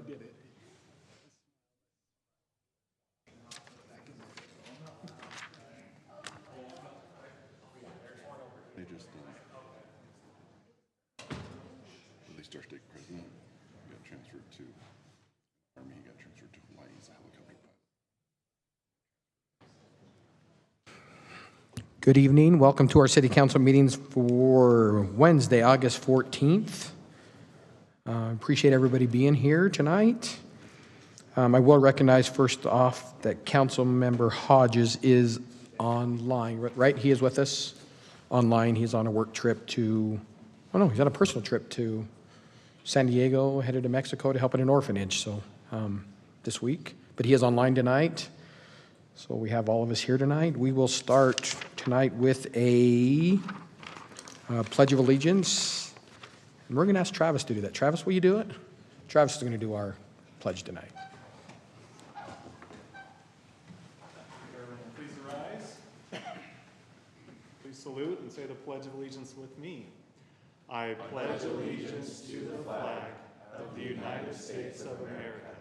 did it. They just, released our state president. He got transferred to Army. He got transferred to Hawaii. He's a helicopter pilot. Good evening. Welcome to our city council meetings for Wednesday, August 14th. Appreciate everybody being here tonight. I will recognize first off that council member Hodges is online, right? He is with us online. He's on a work trip to, oh no, he's on a personal trip to San Diego, headed to Mexico to help at an orphanage, so this week. But he is online tonight, so we have all of us here tonight. We will start tonight with a Pledge of Allegiance. And we're going to ask Travis to do that. Travis, will you do it? Travis is going to do our pledge tonight. Please rise. Please salute and say the Pledge of Allegiance with me. I pledge allegiance to the flag of the United States of America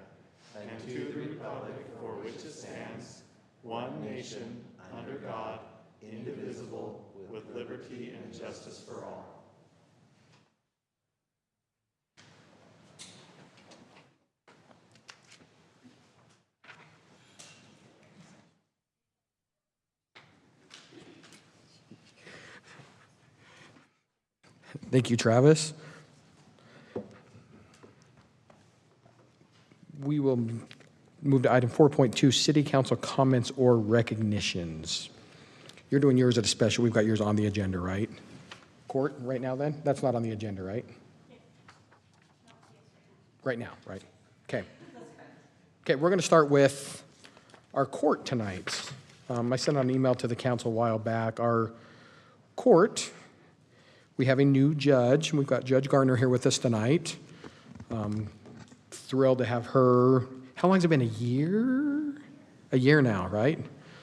and to the republic for which it stands, one nation, under God, indivisible, with liberty and justice for all. Thank you, Travis. We will move to item 4.2, City Council comments or recognitions. You're doing yours at a special. We've got yours on the agenda, right? Court, right now then? That's not on the agenda, right? Right now, right? Okay. Okay, we're going to start with our court tonight. I sent out an email to the council a while back. Our court, we have a new judge. We've got Judge Garner here with us tonight. Thrilled to have her. How long has it been? A year? A year now, right?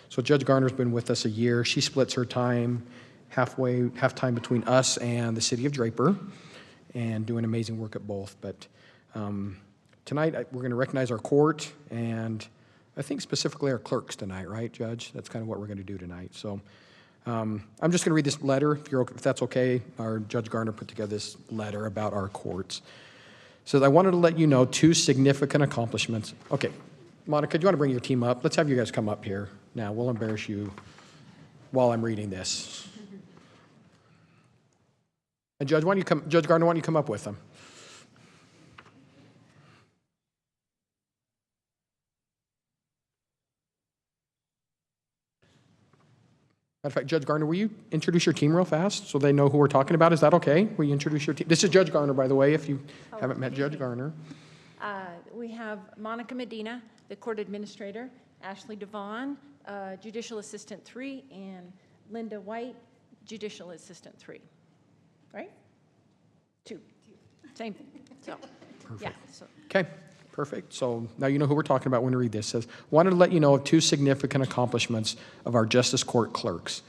So Judge Garner's been with us a year. She splits her time half time between us and the city of Draper and doing amazing work at both. But tonight we're going to recognize our court and I think specifically our clerks tonight, right, Judge? That's kind of what we're going to do tonight. So I'm just going to read this letter, if that's okay. Our Judge Garner put together this letter about our courts. It says, I wanted to let you know 2 significant accomplishments. Okay, Monica, do you want to bring your team up? Let's have you guys come up here. Now, we'll embarrass you while I'm reading this. And Judge Garner, why don't you come up with them? Matter of fact, Judge Garner, will you introduce your team real fast so they know who we're talking about? Is that okay? Will you introduce your team? This is Judge Garner, by the way, if you haven't met Judge Garner. We have Monica Medina, the court administrator, Ashley Devon, Judicial Assistant 3, and Linda White, Judicial Assistant 3. Right? 2. Same thing. So, Perfect. yeah. So. Okay, perfect. So now you know who we're talking about when we read this. It says, wanted to let you know of 2 significant accomplishments of our Justice Court clerks.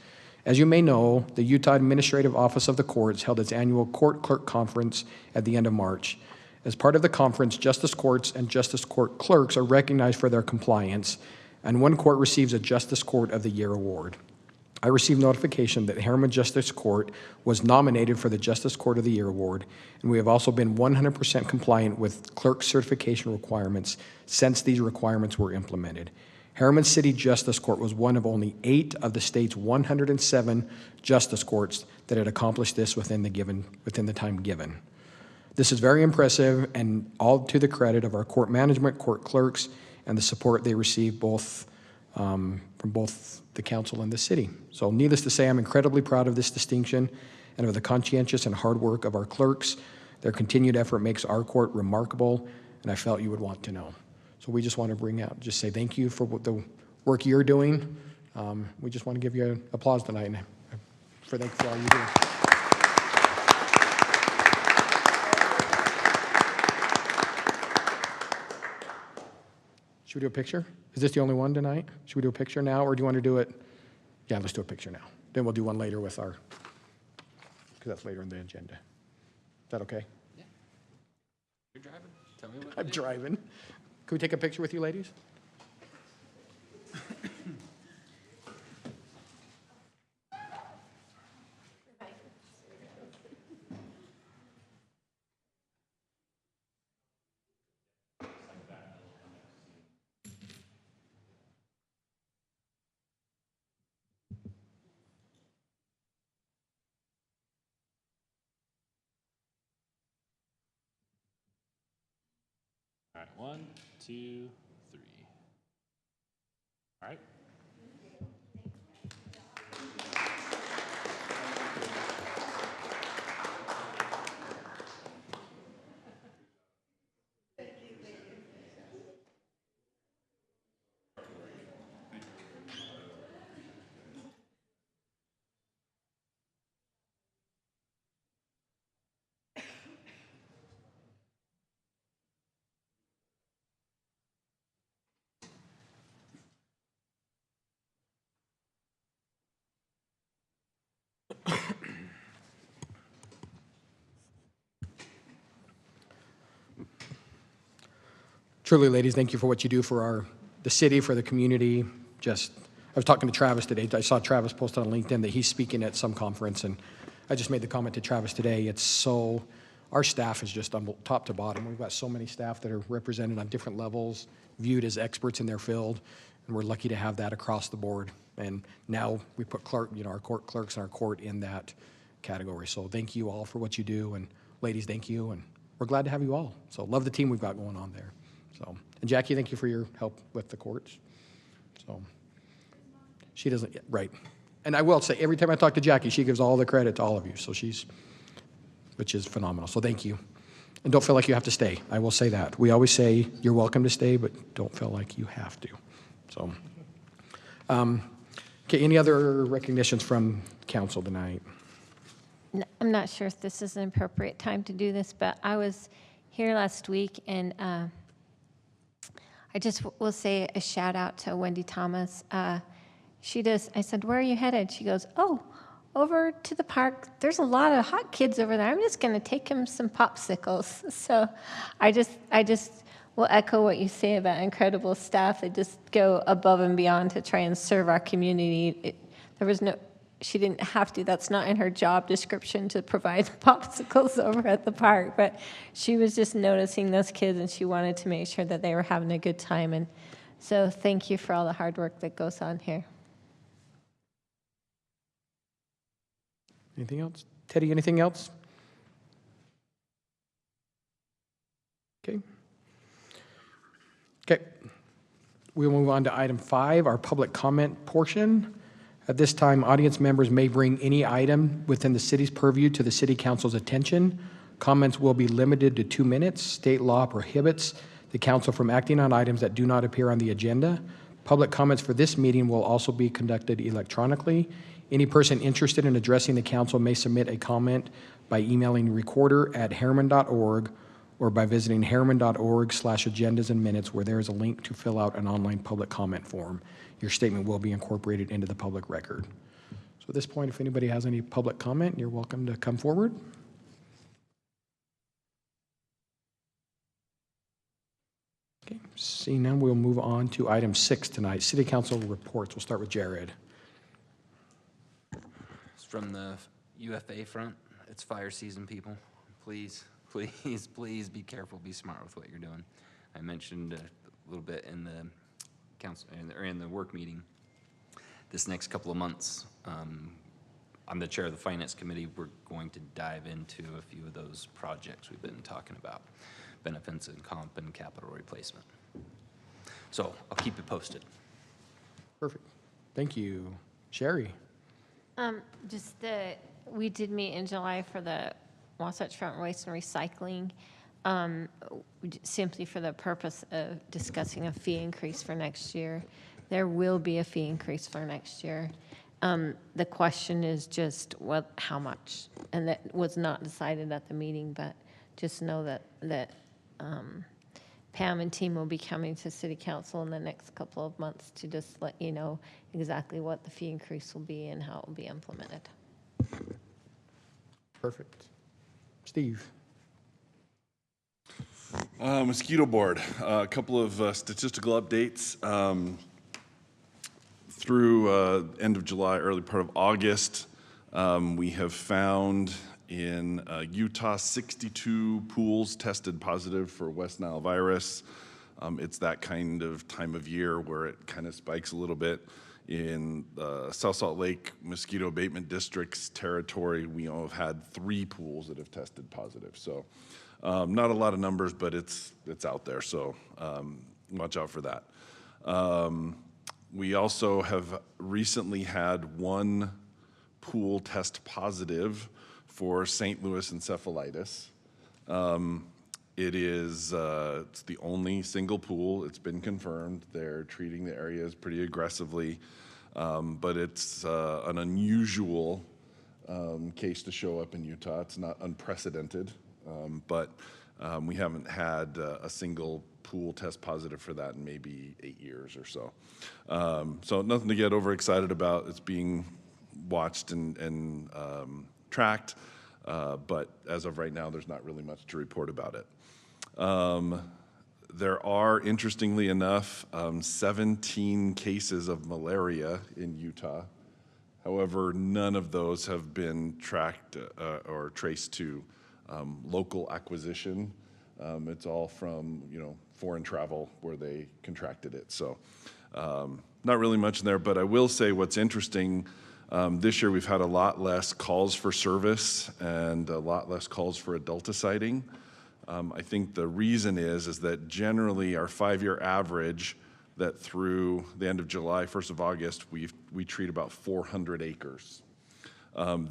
As you may know, the Utah Administrative Office of the Courts held its annual Court Clerk Conference at the end of March. As part of the conference, Justice Courts and Justice Court clerks are recognized for their compliance, and one court receives a Justice Court of the Year award. I received notification that Harriman Justice Court was nominated for the Justice Court of the Year award, and we have also been 100% compliant with clerk certification requirements since these requirements were implemented. Harriman City Justice Court was one of only 8 of the state's 107 justice courts that had accomplished this within the time given. This is very impressive and all to the credit of our court management, court clerks, and the support they receive both from both the council and the city. So needless to say, I'm incredibly proud of this distinction and of the conscientious and hard work of our clerks. Their continued effort makes our court remarkable, and I felt you would want to know. So we just want to just say thank you for the work you're doing. We just want to give you applause tonight and thank you for all you do. Should we do a picture? Is this the only one tonight? Should we do a picture now, or do you want to do it? Yeah, let's do a picture now. Then we'll do one later with because that's later in the agenda. Is that okay? Yeah. You're driving. Tell me what I'm to do. driving. Can we take a picture with you, ladies? All right, 1, 2, 3. All right. Truly, ladies, thank you for what you do for the city, for the community. Just, I was talking to Travis today. I saw Travis post on LinkedIn that he's speaking at some conference, and I just made the comment to Travis today. Our staff is just on top to bottom. We've got so many staff that are represented on different levels, viewed as experts in their field, and we're lucky to have that across the board. And now we put our court clerks and our court in that category. So thank you all for what you do, and ladies, thank you, and we're glad to have you all. So love the team we've got going on there. So, and Jackie, thank you for your help with the courts. So, she doesn't, right. And I will say, every time I talk to Jackie, she gives all the credit to all of you. So which is phenomenal. So thank you. And don't feel like you have to stay. I will say that. We always say you're welcome to stay, but don't feel like you have to. So, okay, any other recognitions from council tonight? I'm not sure if this is an appropriate time to do this, but I was here last week, and I just will say a shout out to Wendy Thomas. I said, where are you headed? She goes, oh, over to the park. There's a lot of hot kids over there. I'm just going to take them some popsicles. So I just will echo what you say about incredible staff. They just go above and beyond to try and serve our community. She didn't have to. That's not in her job description to provide popsicles over at the park. But she was just noticing those kids, and she wanted to make sure that they were having a good time. And so thank you for all the hard work that goes on here. Anything else? Teddy, anything else? Okay. Okay. We'll move on to item 5, our public comment portion. At this time, audience members may bring any item within the city's purview to the city council's attention. Comments will be limited to 2 minutes. State law prohibits the council from acting on items that do not appear on the agenda. Public comments for this meeting will also be conducted electronically. Any person interested in addressing the council may submit a comment by emailing recorder@harriman.org or by visiting harriman.org/agendas and minutes, where there is a link to fill out an online public comment form. Your statement will be incorporated into the public record. So at this point, if anybody has any public comment, you're welcome to come forward. Okay, seeing none, we'll move on to item 6 tonight, city council reports. We'll start with Jared. From the UFA front, it's fire season, people. Please, please, please be careful, be smart with what you're doing. I mentioned a little bit in the council, or in the work meeting, this next couple of months. I'm the chair of the finance committee. We're going to dive into a few of those projects we've been talking about, benefits and comp and capital replacement. So I'll keep you posted. Perfect. Thank you. Sherry. We did meet in July for the Wasatch Front Waste and Recycling, simply for the purpose of discussing a fee increase for next year. There will be a fee increase for next year. The question is just how much, and that was not decided at the meeting, but just know that Pam and team will be coming to City Council in the next couple of months to just let you know exactly what the fee increase will be and how it will be implemented. Perfect. Steve. Mosquito board, a couple of statistical updates. Through end of July, early part of August, we have found in Utah 62 pools tested positive for West Nile virus. It's that kind of time of year where it kind of spikes a little bit. In South Salt Lake Mosquito Abatement District's territory, we have had 3 pools that have tested positive. So not a lot of numbers, but it's out there, so watch out for that. We also have recently had 1 pool test positive for St. Louis encephalitis. It's the only single pool. It's been confirmed. They're treating the areas pretty aggressively, but it's an unusual case to show up in Utah. It's not unprecedented, but we haven't had a single pool test positive for that in maybe 8 years or so. So nothing to get overexcited about. It's being watched and tracked, but as of right now, there's not really much to report about it. There are, interestingly enough, 17 cases of malaria in Utah. However, none of those have been tracked or traced to local acquisition. It's all from, foreign travel where they contracted it. So not really much in there, but I will say what's interesting, this year we've had a lot less calls for service and a lot less calls for adulticiting. I think the reason is that generally our 5-year average that through the end of July, 1st of August, we treat about 400 acres.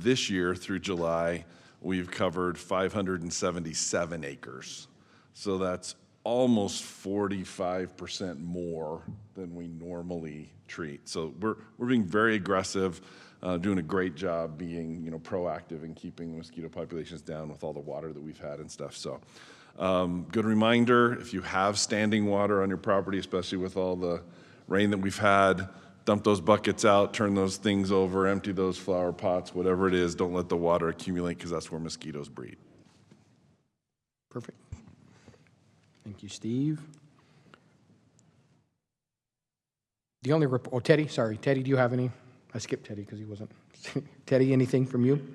This year through July, we've covered 577 acres. So that's almost 45% more than we normally treat. So we're being very aggressive, doing a great job being proactive in keeping the mosquito populations down with all the water that we've had and stuff. So good reminder, if you have standing water on your property, especially with all the rain that we've had, dump those buckets out, turn those things over, empty those flower pots, whatever it is. Don't let the water accumulate because that's where mosquitoes breed. Perfect. Thank you, Steve. The only Teddy, sorry. Teddy, do you have any? I skipped Teddy because he wasn't. Teddy, anything from you?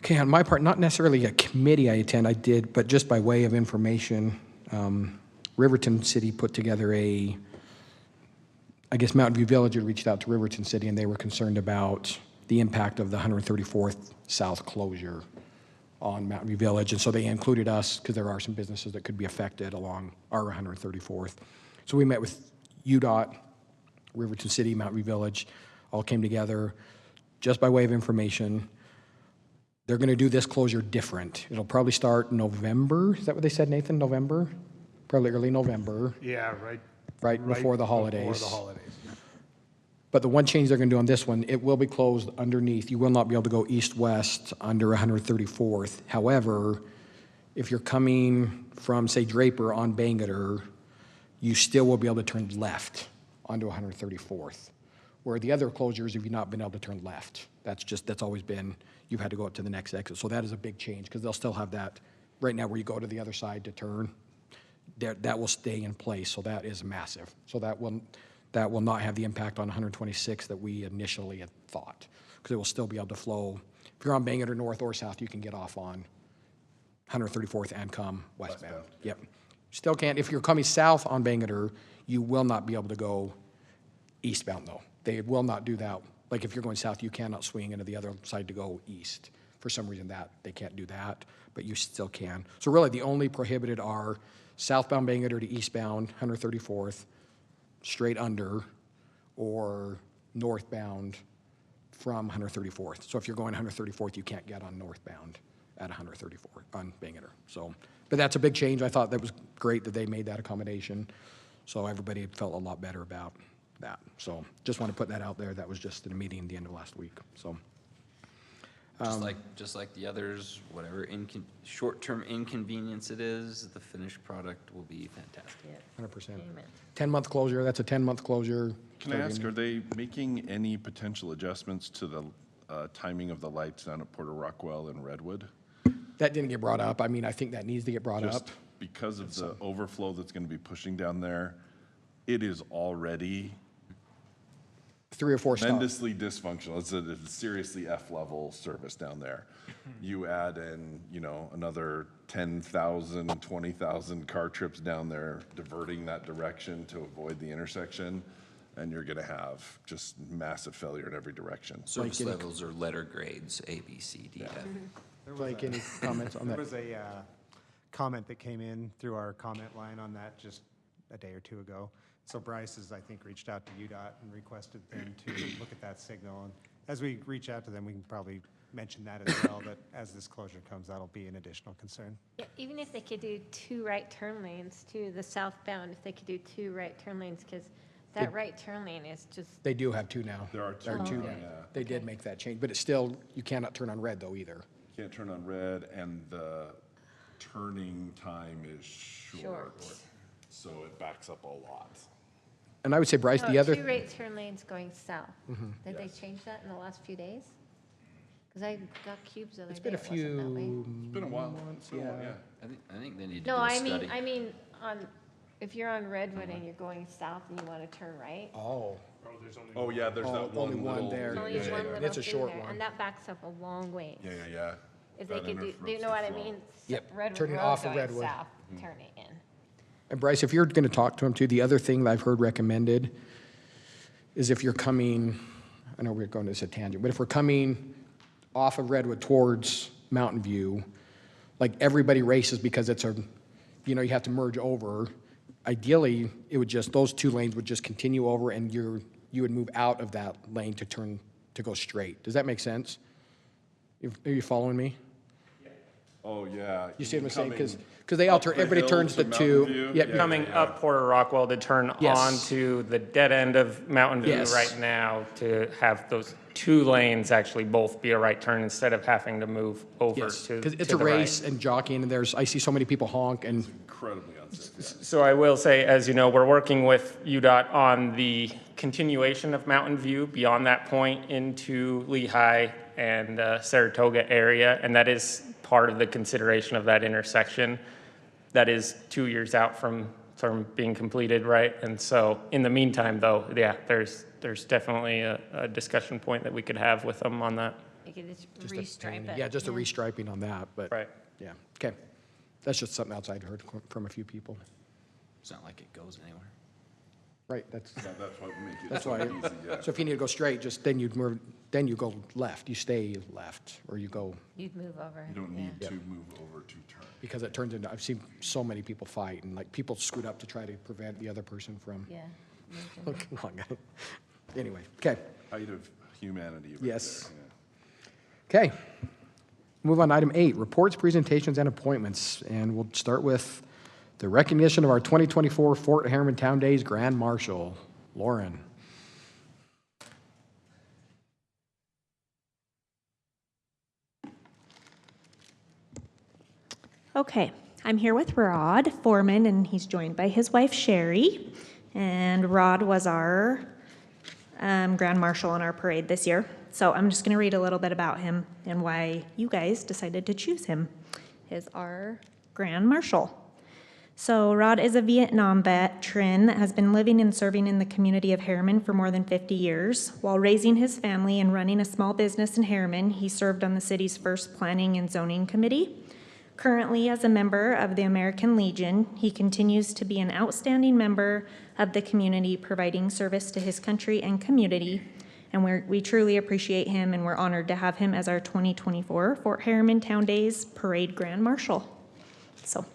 Okay, on my part, not necessarily a committee I attend, I did, but just by way of information, Riverton City put together I guess Mountain View Village had reached out to Riverton City and they were concerned about the impact of the 134th South closure on Mountain View Village. And so they included us because there are some businesses that could be affected along our 134th. So we met with UDOT, Riverton City, Mountain View Village, all came together. Just by way of information, they're going to do this closure different. It'll probably start November. Is that what they said, Nathan? November? Probably early November. Yeah, Right before the holidays. Before the holidays. But the one change they're going to do on this one, it will be closed underneath. You will not be able to go east-west under 134th. However, if you're coming from, say, Draper on Bangerter, you still will be able to turn left onto 134th. Where the other closures, if you've not been able to turn left, that's always been, you've had to go up to the next exit. So that is a big change because they'll still have that right now where you go to the other side to turn. That will stay in place, so that is massive. So that will not have the impact on 126 that we initially had thought, because it will still be able to flow. If you're on Bangerter North or South, you can get off on 134th and come westbound. Yep. Still can't, if you're coming south on Bangerter, you will not be able to go eastbound though. They will not do that. Like if you're going south, you cannot swing into the other side to go east. For some reason they can't do that, but you still can. So really the only prohibited are southbound Bangerter to eastbound 134th, straight under, or northbound from 134th. So if you're going 134th, you can't get on northbound at 134th on Bangerter. So, but that's a big change. I thought that was great that they made that accommodation. So everybody felt a lot better about that. So just want to put that out there. That was just in a meeting at the end of last week. So. Just like the others, whatever short-term inconvenience it is, the finished product will be fantastic. 100%. Amen. 10-month closure, that's a 10-month closure. Can I ask, are they making any potential adjustments to the timing of the lights down at Porter Rockwell and Redwood? That didn't get brought up. I mean, I think that needs to get brought Just up. because of the overflow that's going to be pushing down there, it is already 3 or 4 stops. tremendously dysfunctional. It's a seriously F-level service down there. You add in, another 10,000, 20,000 car trips down there, diverting that direction to avoid the intersection, and you're going to have just massive failure in every direction. Service any- levels or letter grades, A, B, C, D, F. Like, any comments on There that? was a comment that came in through our comment line on that just a day or two ago. So Bryce has, I think, reached out to UDOT and requested them to look at that signal. And as we reach out to them, we can probably mention that as well, that as this closure comes, that'll be an additional concern. Yeah, even if they could do 2 right turn lanes to the southbound, if they could do 2 right turn lanes, because that right turn lane is just, They do have 2 now. There are two two now, now. yeah. They did make that change, but it's still, you cannot turn on red though either. Can't turn on red, and the turning time is short. So it backs up a lot. And I would say, Bryce, the other, 2 right turn lanes going south. Did they change that in the last few days? Because I got cubes the other it's day, been a it wasn't that way. few It's been a while. months, It's been a while, yeah. I think they need to No, do a I study. mean, if you're on Redwood and you're going south and you want to turn right, Oh, Oh, yeah, there's that only one one little. there. there's only yeah, one yeah. little It's a thing short there, one. and that backs up a long way. Yeah. If they That could do, interrupts you know what I the flow. mean? Yep, Redwood turning Road off of going Redwood. south, turn it in. And Bryce, if you're going to talk to them too, the other thing that I've heard recommended is if you're coming, I know we're going to this a tangent, but if we're coming off of Redwood towards Mountain View, like everybody races because it's you have to merge over. Ideally, it would just, those 2 lanes would just continue over and you would move out of that lane to go straight. Does that make sense? Are you following me? Oh, yeah. You see what I'm saying? Coming Because they up alter, the everybody hill turns to the Mountain 2. View? Yep, Yeah. Coming up Porter Rockwell to turn Yes. onto the dead end of Mountain View Yes. right now to have those 2 lanes actually both be a right turn instead of having to move over Yes, to because it's to a the right. race and jockeying, and I see so many people honk, and Incredibly unsafe, So I will say, as you know, we're working with UDOT on the continuation of Mountain View beyond that point into Lehigh and Saratoga area, and that is part of the consideration of that intersection. That is 2 years out from being completed, right? And so in the meantime, though, yeah, there's definitely a discussion point that we could have with them on that. You could just just a restripe pain. it. Yeah, just a restriping on that, but. Right. Yeah, okay. That's just something else I'd heard from a few people. It's not like it goes anywhere. Right, that's, yeah. That's what makes it that's so why, easy, yeah. so if you need to go straight, then you go left, you stay left, or you go, You'd move over. You don't yeah. need to move over to turn. because it turns into, I've seen so many people fight, and like, people scoot up to try to prevent the other person from. Yeah. Come on, guys. Anyway, okay, Height of humanity right Yes. there, yeah. okay. Move on to item 8, reports, presentations, and appointments, and we'll start with the recognition of our 2024 Fort Harriman Town Days Grand Marshal, Lauren. Okay, I'm here with Rod Foreman, and he's joined by his wife Sherry. And Rod was our Grand Marshal on our parade this year. So I'm just going to read a little bit about him and why you guys decided to choose him as our Grand Marshal. So Rod is a Vietnam veteran that has been living and serving in the community of Harriman for more than 50 years. While raising his family and running a small business in Harriman, he served on the city's first Planning and Zoning Committee. Currently, as a member of the American Legion, he continues to be an outstanding member of the community, providing service to his country and community. And we truly appreciate him, and we're honored to have him as our 2024 Fort Harriman Town Days Parade Grand Marshal. So.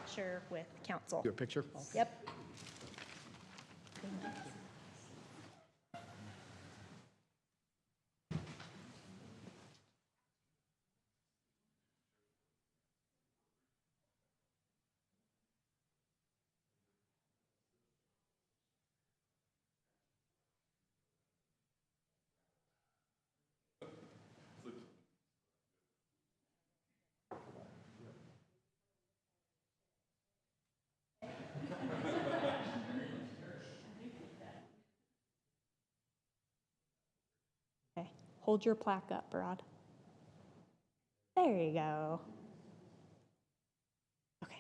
Picture with council. Do a picture? Yep. hold your plaque up, Rod. There you go. Okay.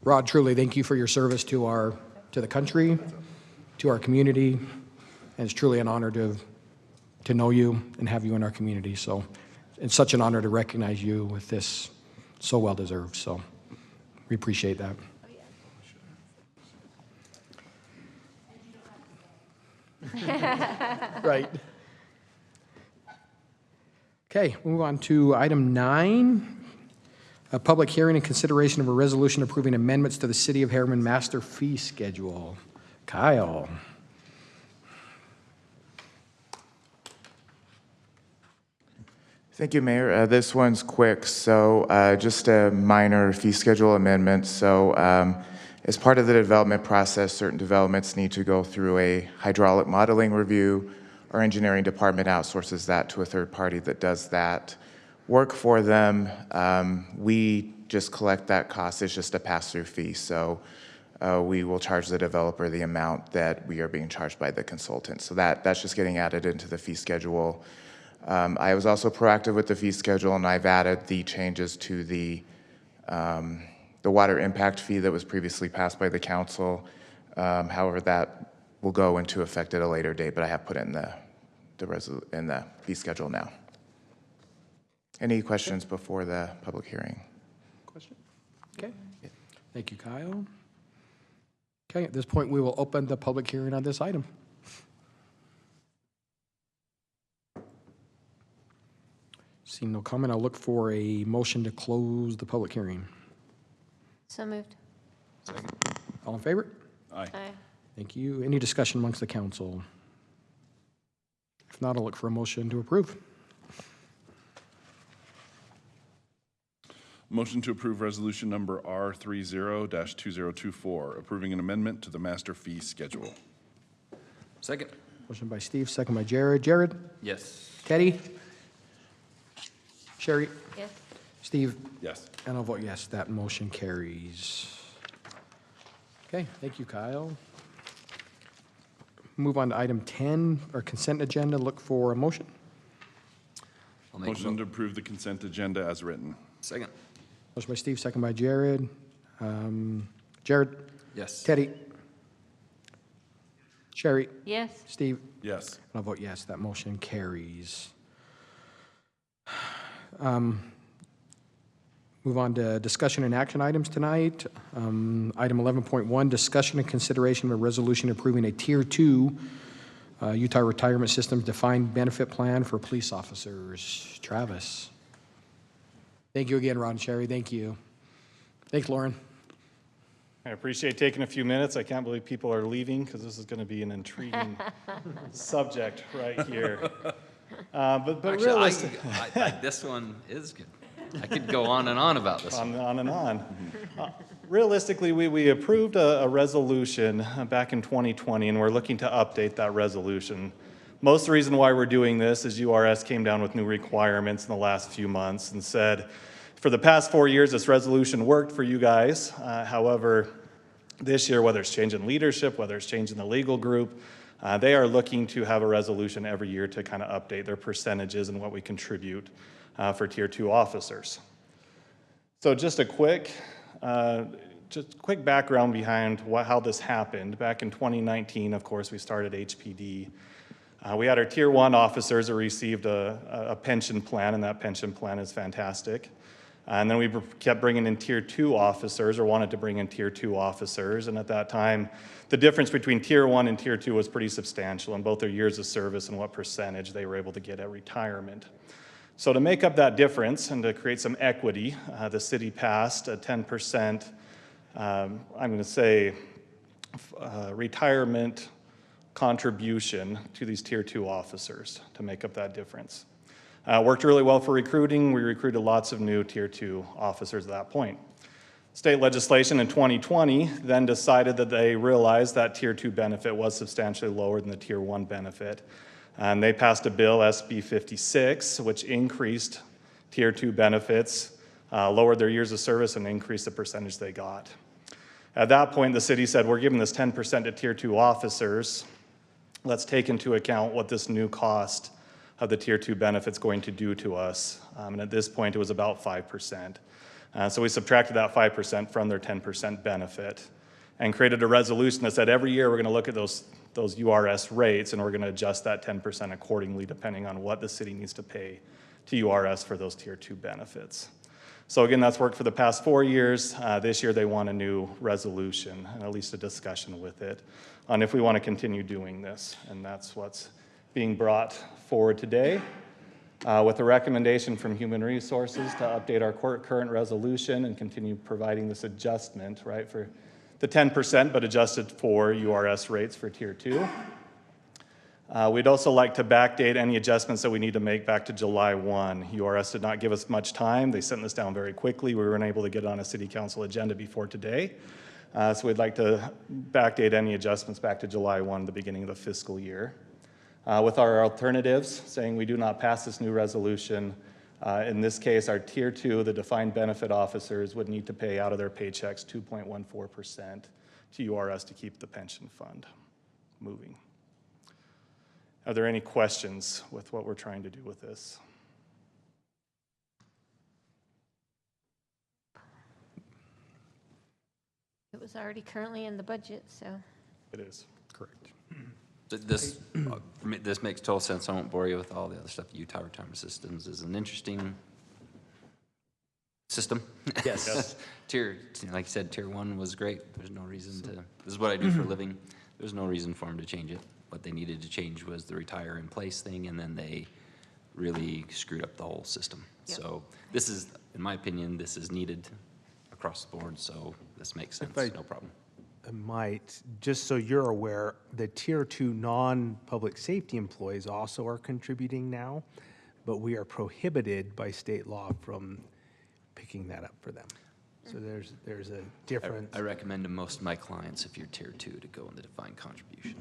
Rod, truly, thank you for your service to the country, to our community, and it's truly an honor to know you and have you in our community. So it's such an honor to recognize you with this, so well deserved. So we appreciate that. Right. Okay, we'll move on to item 9. A public hearing and consideration of a resolution approving amendments to the City of Harriman Master Fee Schedule. Kyle. Thank you, Mayor. This one's quick, so just a minor fee schedule amendment. So as part of the development process, certain developments need to go through a hydraulic modeling review. Our engineering department outsources that to a third party that does that work for them. We just collect that cost. It's just a pass-through fee. So we will charge the developer the amount that we are being charged by the consultant. So that's just getting added into the fee schedule. I was also proactive with the fee schedule, and I've added the changes to the water impact fee that was previously passed by the council. However, that will go into effect at a later date, but I have put it in the fee schedule now. Any questions before the public hearing? Question? Okay. Thank you, Kyle. Okay, at this point, we will open the public hearing on this item. Seeing no comment, I'll look for a motion to close the public hearing. So moved. Second. All in favor? Aye. Aye. Thank you. Any discussion amongst the council? If not, I'll look for a motion to approve. Motion to approve resolution number R30-2024, approving an amendment to the master fee schedule. Second. Motion by Steve, second by Jared. Jared? Yes. Teddy? Sherry? Yes. Steve? Yes. And I'll vote yes, that motion carries. Okay, thank you, Kyle. Move on to item 10, our consent agenda. Look for a motion. I'll make Motion to approve the consent agenda as written. Second. Motion by Steve, second by Jared. Jared? Yes. Teddy? Sherry? Yes. Steve? Yes. And I'll vote yes, that motion carries. Move on to discussion and action items tonight. Item 11.1, discussion and consideration of a resolution approving a Tier 2 Utah Retirement Systems defined benefit plan for police officers. Travis. Thank you again, Ron and Sherry. Thank you. Thanks, Lauren. I appreciate taking a few minutes. I can't believe people are leaving because this is going to be an intriguing subject right here. But Actually, realistically, this one is good. I could go on and on about this one. on and on. Realistically, we approved a resolution back in 2020, and we're looking to update that resolution. Most of the reason why we're doing this is URS came down with new requirements in the last few months and said, for the past 4 years, this resolution worked for you guys. However, this year, whether it's changing leadership, whether it's changing the legal group, they are looking to have a resolution every year to kind of update their percentages and what we contribute for Tier 2 officers. So just a quick background behind how this happened. Back in 2019, of course, we started HPD. We had our Tier 1 officers that received a pension plan, and that pension plan is fantastic. And then we kept bringing in Tier 2 officers, or wanted to bring in Tier 2 officers, and at that time, the difference between Tier 1 and Tier 2 was pretty substantial in both their years of service and what percentage they were able to get at retirement. So to make up that difference and to create some equity, the city passed a 10%, I'm going to say, retirement contribution to these Tier 2 officers to make up that difference. Worked really well for recruiting. We recruited lots of new Tier 2 officers at that point. State legislation in 2020 then decided that they realized that Tier 2 benefit was substantially lower than the Tier 1 benefit. And they passed a bill, SB 56, which increased Tier 2 benefits, lowered their years of service, and increased the percentage they got. At that point, the city said, we're giving this 10% to Tier 2 officers. Let's take into account what this new cost of the Tier 2 benefit's going to do to us. And at this point, it was about 5%. So we subtracted that 5% from their 10% benefit and created a resolution that said every year we're going to look at those URS rates and we're going to adjust that 10% accordingly depending on what the city needs to pay to URS for those Tier 2 benefits. So again, that's worked for the past 4 years. This year they want a new resolution, and at least a discussion with it, on if we want to continue doing this. And that's what's being brought forward today, with a recommendation from Human Resources to update our current resolution and continue providing this adjustment, right, for the 10%, but adjusted for URS rates for Tier 2. We'd also like to backdate any adjustments that we need to make back to July 1. URS did not give us much time. They sent this down very quickly. We weren't able to get it on a city council agenda before today. So we'd like to backdate any adjustments back to July 1, the beginning of the fiscal year. With our alternatives, saying we do not pass this new resolution, in this case, our Tier 2, the defined benefit officers, would need to pay out of their paychecks 2.14% to URS to keep the pension fund moving. Are there any questions with what we're trying to do with this? It was already currently in the budget, so. It is. Correct. This makes total sense. I won't bore you with all the other stuff. Utah Retirement Systems is an interesting system. Yes. Like you said, Tier 1 was great. There's no reason to, this is what I do for a living. There's no reason for them to change it. What they needed to change was the retire in place thing, and then they really screwed up the whole system. Yep. So this is, in my opinion, this is needed across the board, so this makes sense, no problem. Might, just so you're aware, the Tier 2 non-public safety employees also are contributing now, but we are prohibited by state law from picking that up for them. So there's a difference. I recommend to most of my clients, if you're Tier 2, to go in the defined contribution.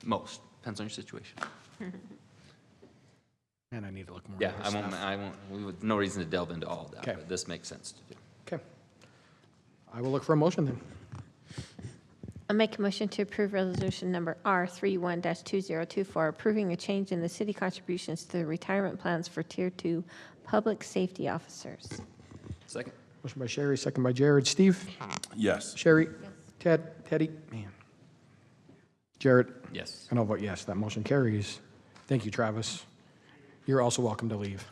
Most, depends on your situation. And I need to look more. Yeah, at this stuff. we would, no reason to delve into all of that, Okay. but this makes sense to do. Okay. I will look for a motion then. I'll make a motion to approve resolution number R31-2024, approving a change in the city contributions to the retirement plans for Tier 2 public safety officers. Second. Motion by Sherry, second by Jared. Steve? Yes. Sherry? Teddy? Man. Jared? Yes. And I'll vote yes. That motion carries. Thank you, Travis. You're also welcome to leave.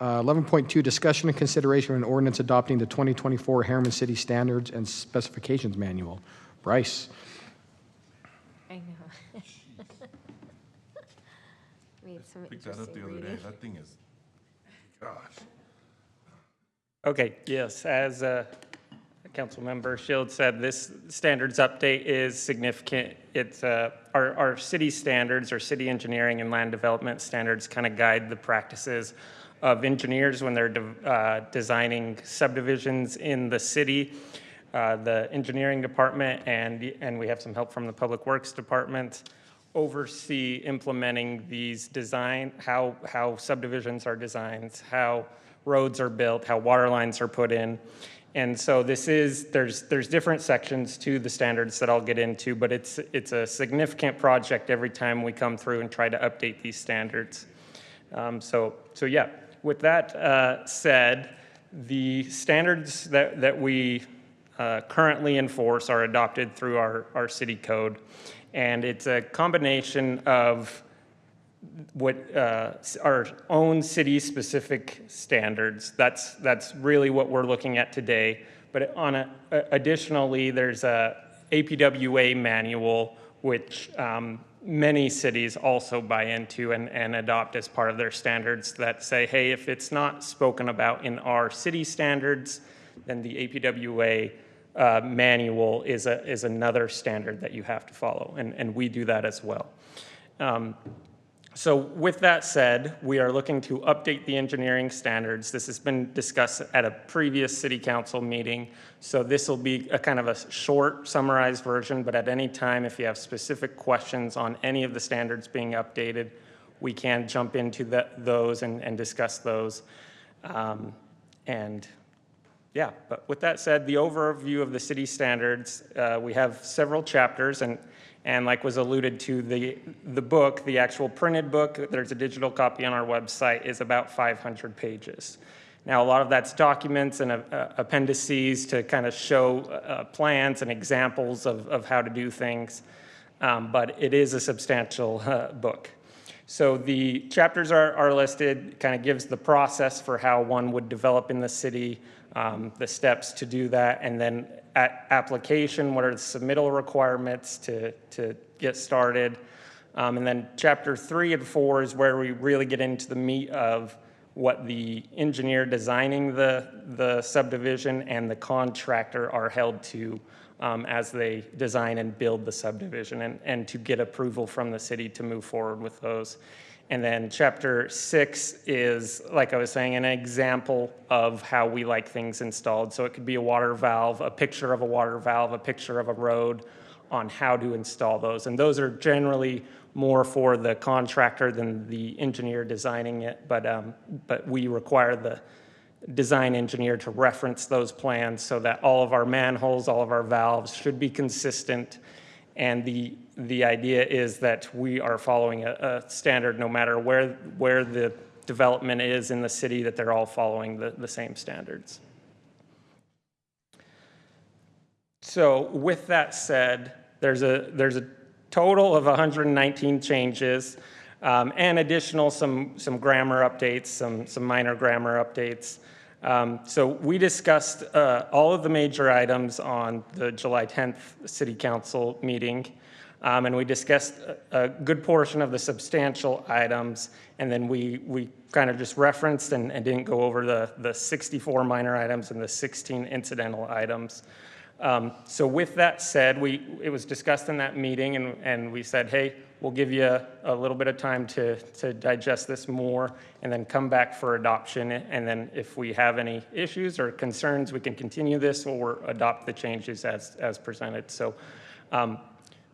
11.2, discussion and consideration of an ordinance adopting the 2024 Harriman City Standards and Specifications Manual. Bryce? I know. Made some Picked that up interesting the other day. reading. That thing is, gosh. Okay, yes, as Councilmember Shields said, this standards update is significant. It's our city standards, our city engineering and land development standards kind of guide the practices of engineers when they're designing subdivisions in the city. The engineering department and we have some help from the Public Works Department oversee implementing these how subdivisions are designed, how roads are built, how water lines are put in. And so there's different sections to the standards that I'll get into, but it's a significant project every time we come through and try to update these standards. So yeah, with that said, the standards that we currently enforce are adopted through our city code. And it's a combination of what our own city-specific standards. That's really what we're looking at today. But additionally, there's a APWA manual, which many cities also buy into and adopt as part of their standards that say, hey, if it's not spoken about in our city standards, then the APWA manual is another standard that you have to follow, and we do that as well. So with that said, we are looking to update the engineering standards. This has been discussed at a previous city council meeting, so this will be a kind of a short summarized version, but at any time, if you have specific questions on any of the standards being updated, we can jump into those and discuss those. And yeah, but with that said, the overview of the city standards, we have several chapters, and like was alluded to, the book, the actual printed book, there's a digital copy on our website, is about 500 pages. Now, a lot of that's documents and appendices to kind of show plans and examples of how to do things, but it is a substantial book. So the chapters are listed, kind of gives the process for how one would develop in the city, the steps to do that, and then at application, what are the submittal requirements to get started. And then chapter 3 and 4 is where we really get into the meat of what the engineer designing the subdivision and the contractor are held to as they design and build the subdivision, and to get approval from the city to move forward with those. And then chapter 6 is, like I was saying, an example of how we like things installed. So it could be a water valve, a picture of a water valve, a picture of a road, on how to install those. And those are generally more for the contractor than the engineer designing it, but we require the design engineer to reference those plans so that all of our manholes, all of our valves should be consistent. And the idea is that we are following a standard no matter where the development is in the city, that they're all following the same standards. So with that said, there's a total of 119 changes, and additional some grammar updates, some minor grammar updates. So we discussed all of the major items on the July 10th City Council meeting, and we discussed a good portion of the substantial items, and then we kind of just referenced and didn't go over the 64 minor items and the 16 incidental items. So with that said, it was discussed in that meeting, and we said, hey, we'll give you a little bit of time to digest this more and then come back for adoption. And then if we have any issues or concerns, we can continue this or adopt the changes as presented. So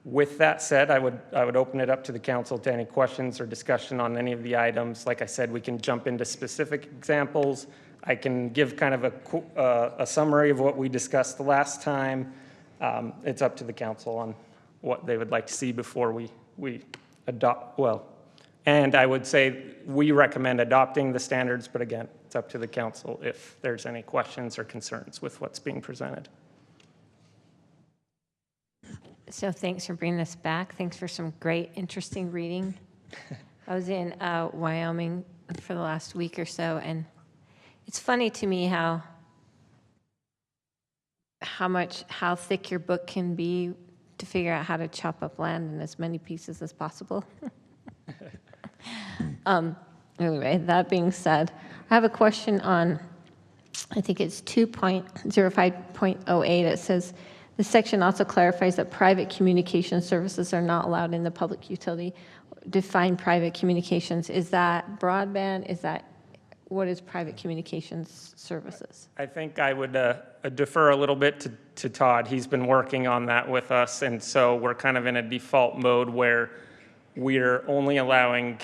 with that said, I would open it up to the council to any questions or discussion on any of the items. Like I said, we can jump into specific examples. I can give kind of a summary of what we discussed the last time. It's up to the council on what they would like to see before we adopt, and I would say we recommend adopting the standards, but again, it's up to the council if there's any questions or concerns with what's being presented. So thanks for bringing this back. Thanks for some great, interesting reading. I was in Wyoming for the last week or so, and it's funny to me how thick your book can be to figure out how to chop up land in as many pieces as possible. Anyway, that being said, I have a question on, I think it's 2.05.08. It says, the section also clarifies that private communication services are not allowed in the public utility. Define private communications. Is that broadband? What is private communications services? I think I would defer a little bit to Todd. He's been working on that with us, and so we're kind of in a default mode where we're only allowing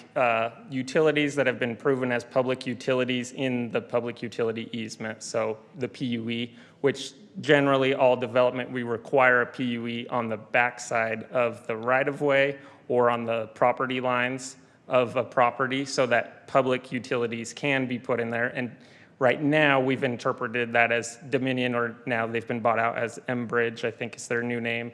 utilities that have been proven as public utilities in the public utility easement, so the PUE, which generally all development, we require a PUE on the backside of the right-of-way or on the property lines of a property so that public utilities can be put in there. And right now, we've interpreted that as Dominion, or now they've been bought out as Enbridge, I think is their new name,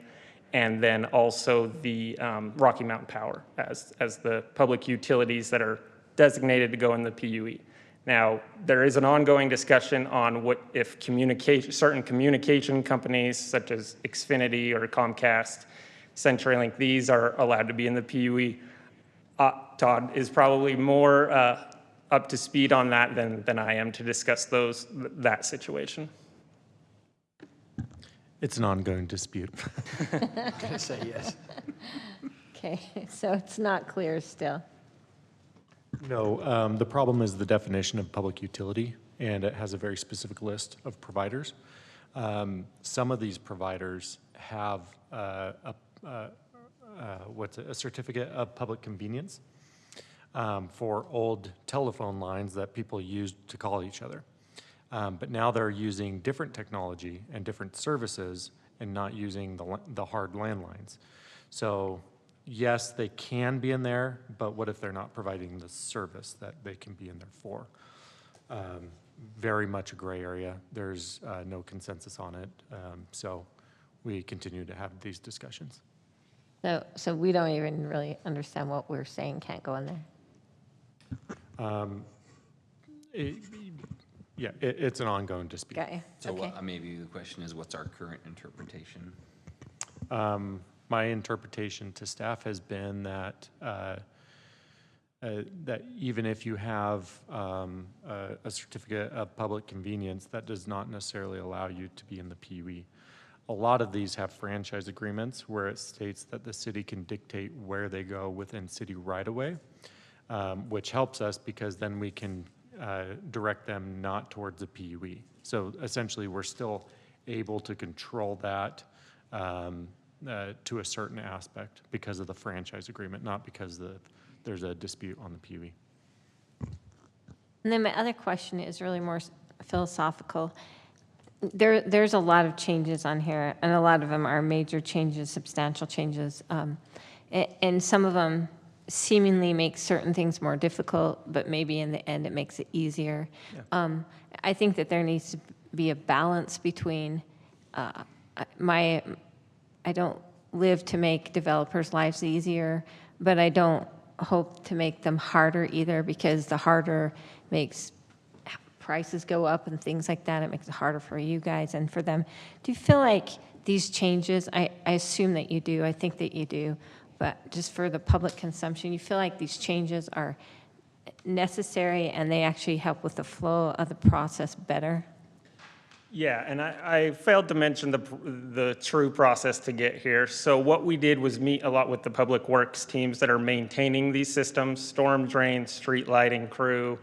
and then also the Rocky Mountain Power as the public utilities that are designated to go in the PUE. Now, there is an ongoing discussion on what if certain communication companies such as Xfinity or Comcast CenturyLink, these are allowed to be in the PUE. Todd is probably more up to speed on that than I am to discuss that situation. It's an ongoing dispute. I'm going to say yes. Okay, so it's not clear still. No, the problem is the definition of public utility, and it has a very specific list of providers. Some of these providers have a certificate of public convenience for old telephone lines that people used to call each other. But now they're using different technology and different services and not using the hard landlines. So yes, they can be in there, but what if they're not providing the service that they can be in there for? Very much a gray area. There's no consensus on it. So we continue to have these discussions. So we don't even really understand what we're saying can't go in there. It's an ongoing dispute. Got you. So Okay. maybe the question is, what's our current interpretation? My interpretation to staff has been that that even if you have a certificate of public convenience, that does not necessarily allow you to be in the PUE. A lot of these have franchise agreements where it states that the city can dictate where they go within city right-of-way, which helps us because then we can direct them not towards the PUE. So essentially, we're still able to control that to a certain aspect because of the franchise agreement, not because there's a dispute on the PUE. And then my other question is really more philosophical. There's a lot of changes on here, and a lot of them are major changes, substantial changes, and some of them seemingly make certain things more difficult, but maybe in the end it makes it easier. Yeah. I think that there needs to be a balance between I don't live to make developers' lives easier, but I don't hope to make them harder either, because the harder makes prices go up and things like that. It makes it harder for you guys and for them. Do you feel like these changes, I assume that you do, I think that you do, but just for the public consumption, you feel like these changes are necessary and they actually help with the flow of the process better? Yeah, and I failed to mention the true process to get here. So what we did was meet a lot with the public works teams that are maintaining these systems, storm drain, street lighting crew,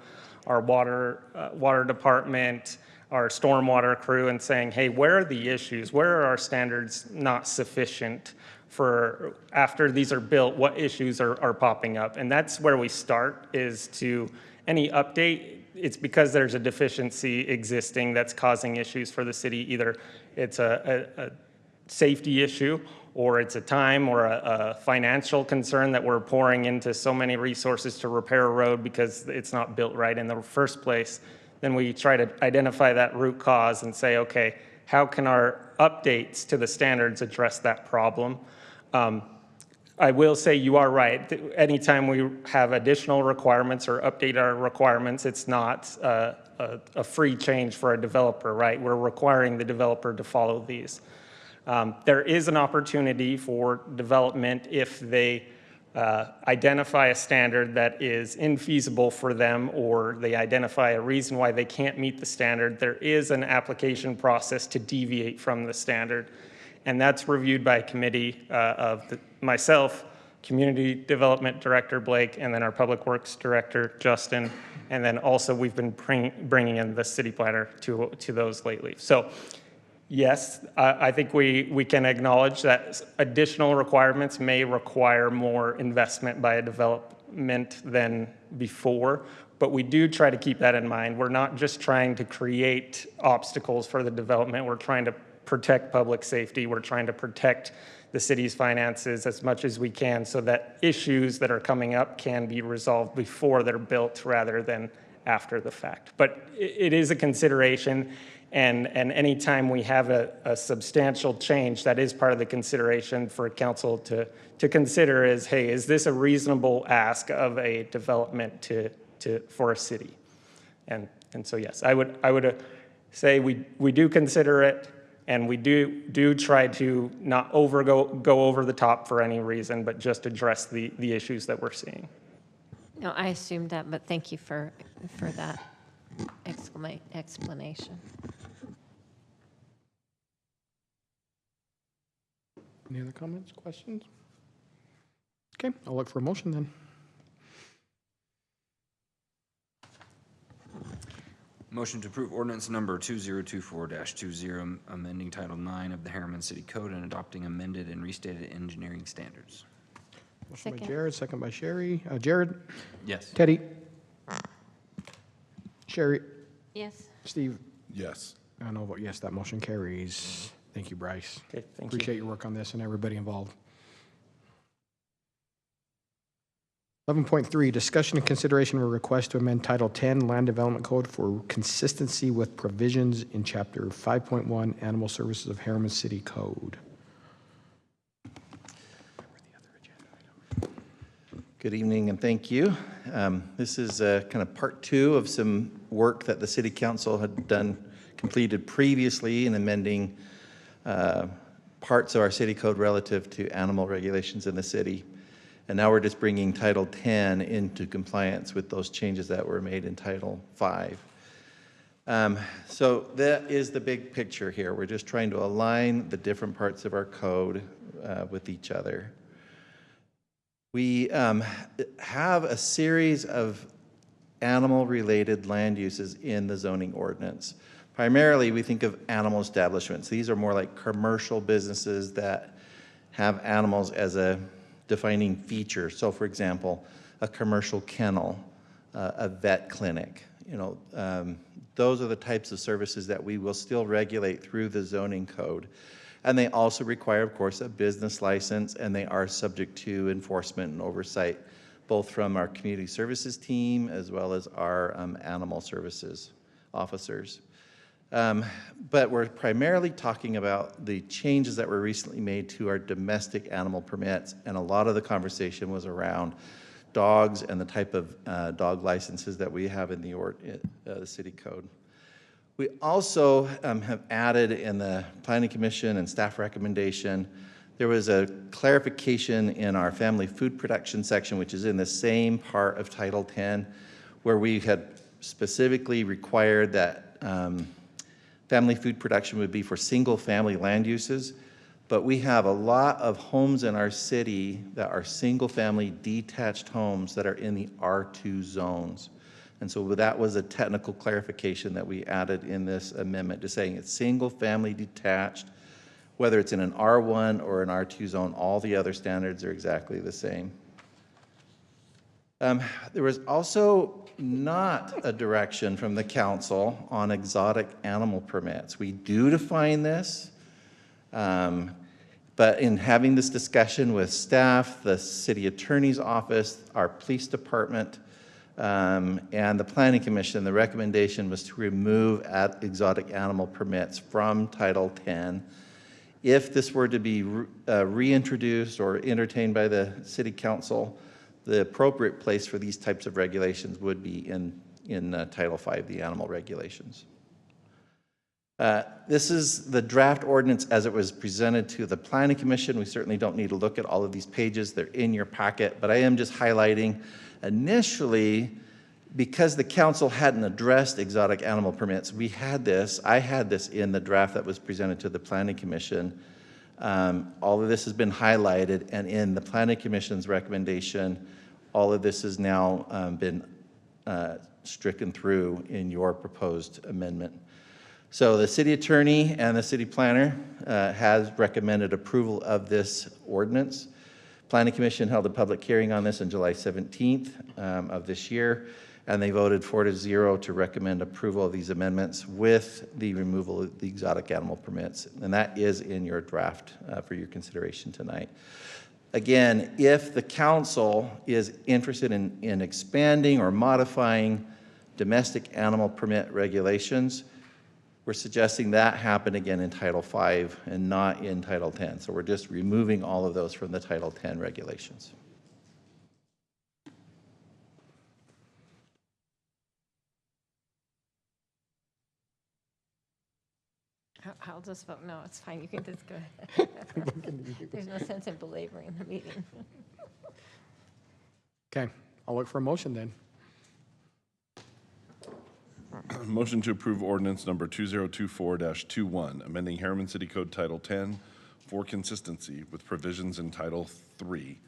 our water department, our stormwater crew, and saying, hey, where are the issues? Where are our standards not sufficient for after these are built? What issues are popping up? And that's where we start, is to any update. It's because there's a deficiency existing that's causing issues for the city. Either it's a safety issue, or it's a time or a financial concern that we're pouring into so many resources to repair a road because it's not built right in the first place. Then we try to identify that root cause and say, okay, how can our updates to the standards address that problem? I will say you are right. Anytime we have additional requirements or update our requirements, it's not a free change for a developer, right? We're requiring the developer to follow these. There is an opportunity for development if they identify a standard that is infeasible for them, or they identify a reason why they can't meet the standard. There is an application process to deviate from the standard. And that's reviewed by a committee of myself, Community Development Director Blake, and then our Public Works Director Justin, and then also we've been bringing in the city planner to those lately. So yes, I think we can acknowledge that additional requirements may require more investment by a development than before, but we do try to keep that in mind. We're not just trying to create obstacles for the development. We're trying to protect public safety. We're trying to protect the city's finances as much as we can so that issues that are coming up can be resolved before they're built rather than after the fact. But it is a consideration, and anytime we have a substantial change, that is part of the consideration for council to consider is, hey, is this a reasonable ask of a development for a city? And so yes, I would say we do consider it. And we do try to not go over the top for any reason, but just address the issues that we're seeing. No, I assumed that, but thank you for that explanation. Any other comments, questions? Okay, I'll look for a motion then. Motion to approve ordinance number 2024-20, amending Title IX of the Harriman City Code and adopting amended and restated engineering standards. Motion by Second. Jared, second by Sherry. Jared? Yes. Teddy? Sherry? Yes. Steve? Yes. And I'll vote yes, that motion carries. Thank you, Bryce. Okay, thank you. Appreciate your work on this and everybody involved. 11.3, discussion and consideration of a request to amend Title 10 Land Development Code for consistency with provisions in Chapter 5.1 Animal Services of Harriman City Code. Good evening and thank you. This is kind of part two of some work that the City Council had completed previously in amending parts of our city code relative to animal regulations in the city. And now we're just bringing Title 10 into compliance with those changes that were made in Title 5. So that is the big picture here. We're just trying to align the different parts of our code with each other. We have a series of animal-related land uses in the zoning ordinance. Primarily, we think of animal establishments. These are more like commercial businesses that have animals as a defining feature. So for example, a commercial kennel, a vet clinic, those are the types of services that we will still regulate through the zoning code. And they also require, of course, a business license, and they are subject to enforcement and oversight, both from our community services team as well as our animal services officers. But we're primarily talking about the changes that were recently made to our domestic animal permits, and a lot of the conversation was around dogs and the type of dog licenses that we have in the city code. We also have added in the Planning Commission and staff recommendation, there was a clarification in our family food production section, which is in the same part of Title 10, where we had specifically required that family food production would be for single-family land uses, but we have a lot of homes in our city that are single-family detached homes that are in the R2 zones. And so that was a technical clarification that we added in this amendment, just saying it's single-family detached, whether it's in an R1 or an R2 zone, all the other standards are exactly the same. There was also not a direction from the council on exotic animal permits. We do define this, but in having this discussion with staff, the city attorney's office, our police department, and the Planning Commission, the recommendation was to remove exotic animal permits from Title 10. If this were to be reintroduced or entertained by the City Council, the appropriate place for these types of regulations would be in Title 5, the animal regulations. This is the draft ordinance as it was presented to the Planning Commission. We certainly don't need to look at all of these pages. They're in your packet, but I am just highlighting initially, because the council hadn't addressed exotic animal permits, I had this in the draft that was presented to the Planning Commission. All of this has been highlighted, and in the Planning Commission's recommendation, all of this has now been stricken through in your proposed amendment. So the city attorney and the city planner has recommended approval of this ordinance. Planning Commission held a public hearing on this on July 17th of this year, and they voted 4-0 to recommend approval of these amendments with the removal of the exotic animal permits. And that is in your draft for your consideration tonight. Again, if the council is interested in expanding or modifying domestic animal permit regulations, we're suggesting that happen again in Title 5 and not in Title 10. So we're just removing all of those from the Title 10 regulations. I'll just vote no, it's fine, you can just go ahead. There's no sense in belaboring the meeting. Okay, I'll look for a motion then. Motion to approve ordinance number 2024-21, amending Harriman City Code Title 10 for consistency with provisions in Title 3,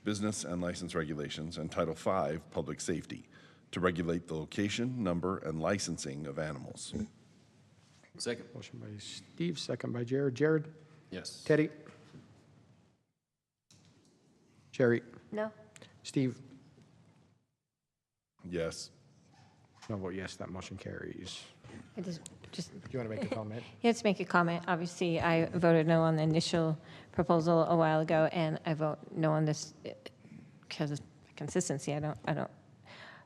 Business and License Regulations, and Title 5, Public Safety, to regulate the location, number, and licensing of animals. Second. Motion by Steve, second by Jared. Jared? Yes. Teddy? Jerry? No? Steve? Yes. No vote yes, that motion carries. I just, Do you want to make a comment? yeah, to make a comment, obviously, I voted no on the initial proposal a while ago, and I vote no on this because of consistency. I don't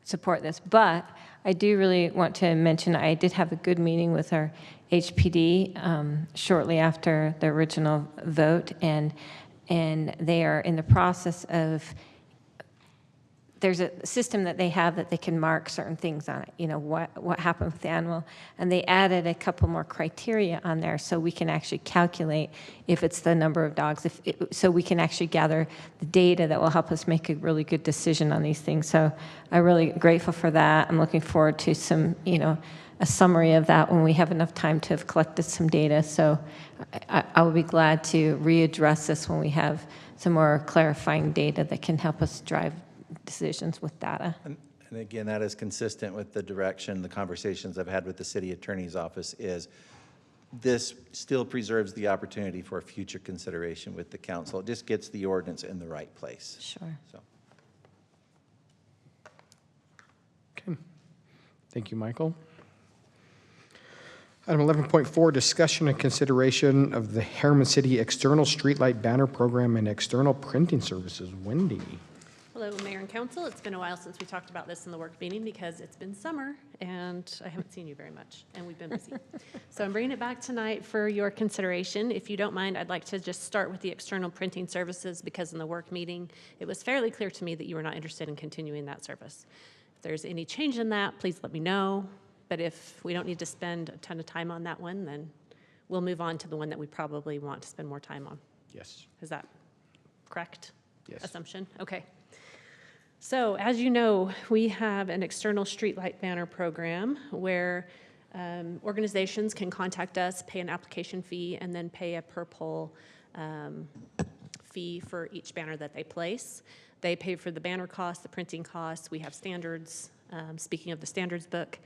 support this, but I do really want to mention, I did have a good meeting with our HPD shortly after the original vote, and they are in the process of, there's a system that they have that they can mark certain things on it, you know, what happened with the animal. And they added a couple more criteria on there so we can actually calculate if it's the number of dogs, so we can actually gather the data that will help us make a really good decision on these things. So I'm really grateful for that. I'm looking forward to some, you know, a summary of that when we have enough time to have collected some data. So I will be glad to readdress this when we have some more clarifying data that can help us drive decisions with data. And again, that is consistent with the direction, the conversations I've had with the city attorney's office is this still preserves the opportunity for future consideration with the council. It just gets the ordinance in the right place. Sure. So. Okay. Thank you, Michael. Item 11.4, discussion and consideration of the Harriman City External Streetlight Banner Program and External Printing Services. Wendy. Hello, Mayor and Council. It's been a while since we talked about this in the work meeting because it's been summer and I haven't seen you very much and we've been busy. So I'm bringing it back tonight for your consideration. If you don't mind, I'd like to just start with the external printing services because in the work meeting, it was fairly clear to me that you were not interested in continuing that service. If there's any change in that, please let me know. But if we don't need to spend a ton of time on that one, then we'll move on to the one that we probably want to spend more time on. Yes. Is that correct? Yes. Assumption? Okay. So as you know, we have an external streetlight banner program where organizations can contact us, pay an application fee, and then pay a per pole fee for each banner that they place. They pay for the banner costs, the printing costs. We have standards, speaking of the standards book,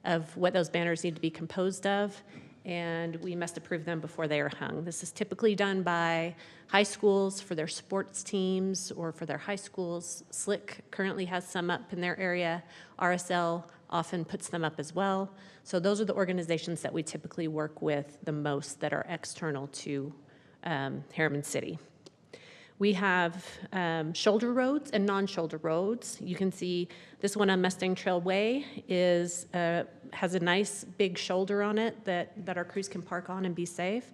of what those banners need to be composed of, and we must approve them before they are hung. This is typically done by high schools for their sports teams or for their high schools. SLIC currently has some up in their area. RSL often puts them up as well. So those are the organizations that we typically work with the most that are external to Harriman City. We have shoulder roads and non-shoulder roads. You can see this one on Mustang Trail Way has a nice big shoulder on it that our crews can park on and be safe.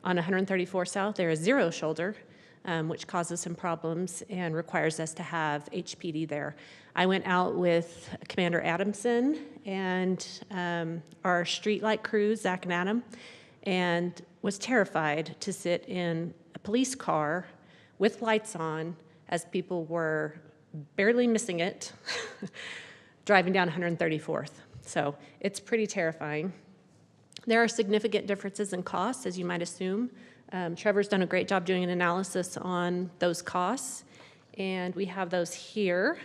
On 134 South, there is zero shoulder, which causes some problems and requires us to have HPD there. I went out with Commander Adamson and our streetlight crews, Zach and Adam, and was terrified to sit in a police car with lights on as people were barely missing it driving down 134th. So it's pretty terrifying. There are significant differences in costs, as you might assume. Trevor's done a great job doing an analysis on those costs, and we have those here.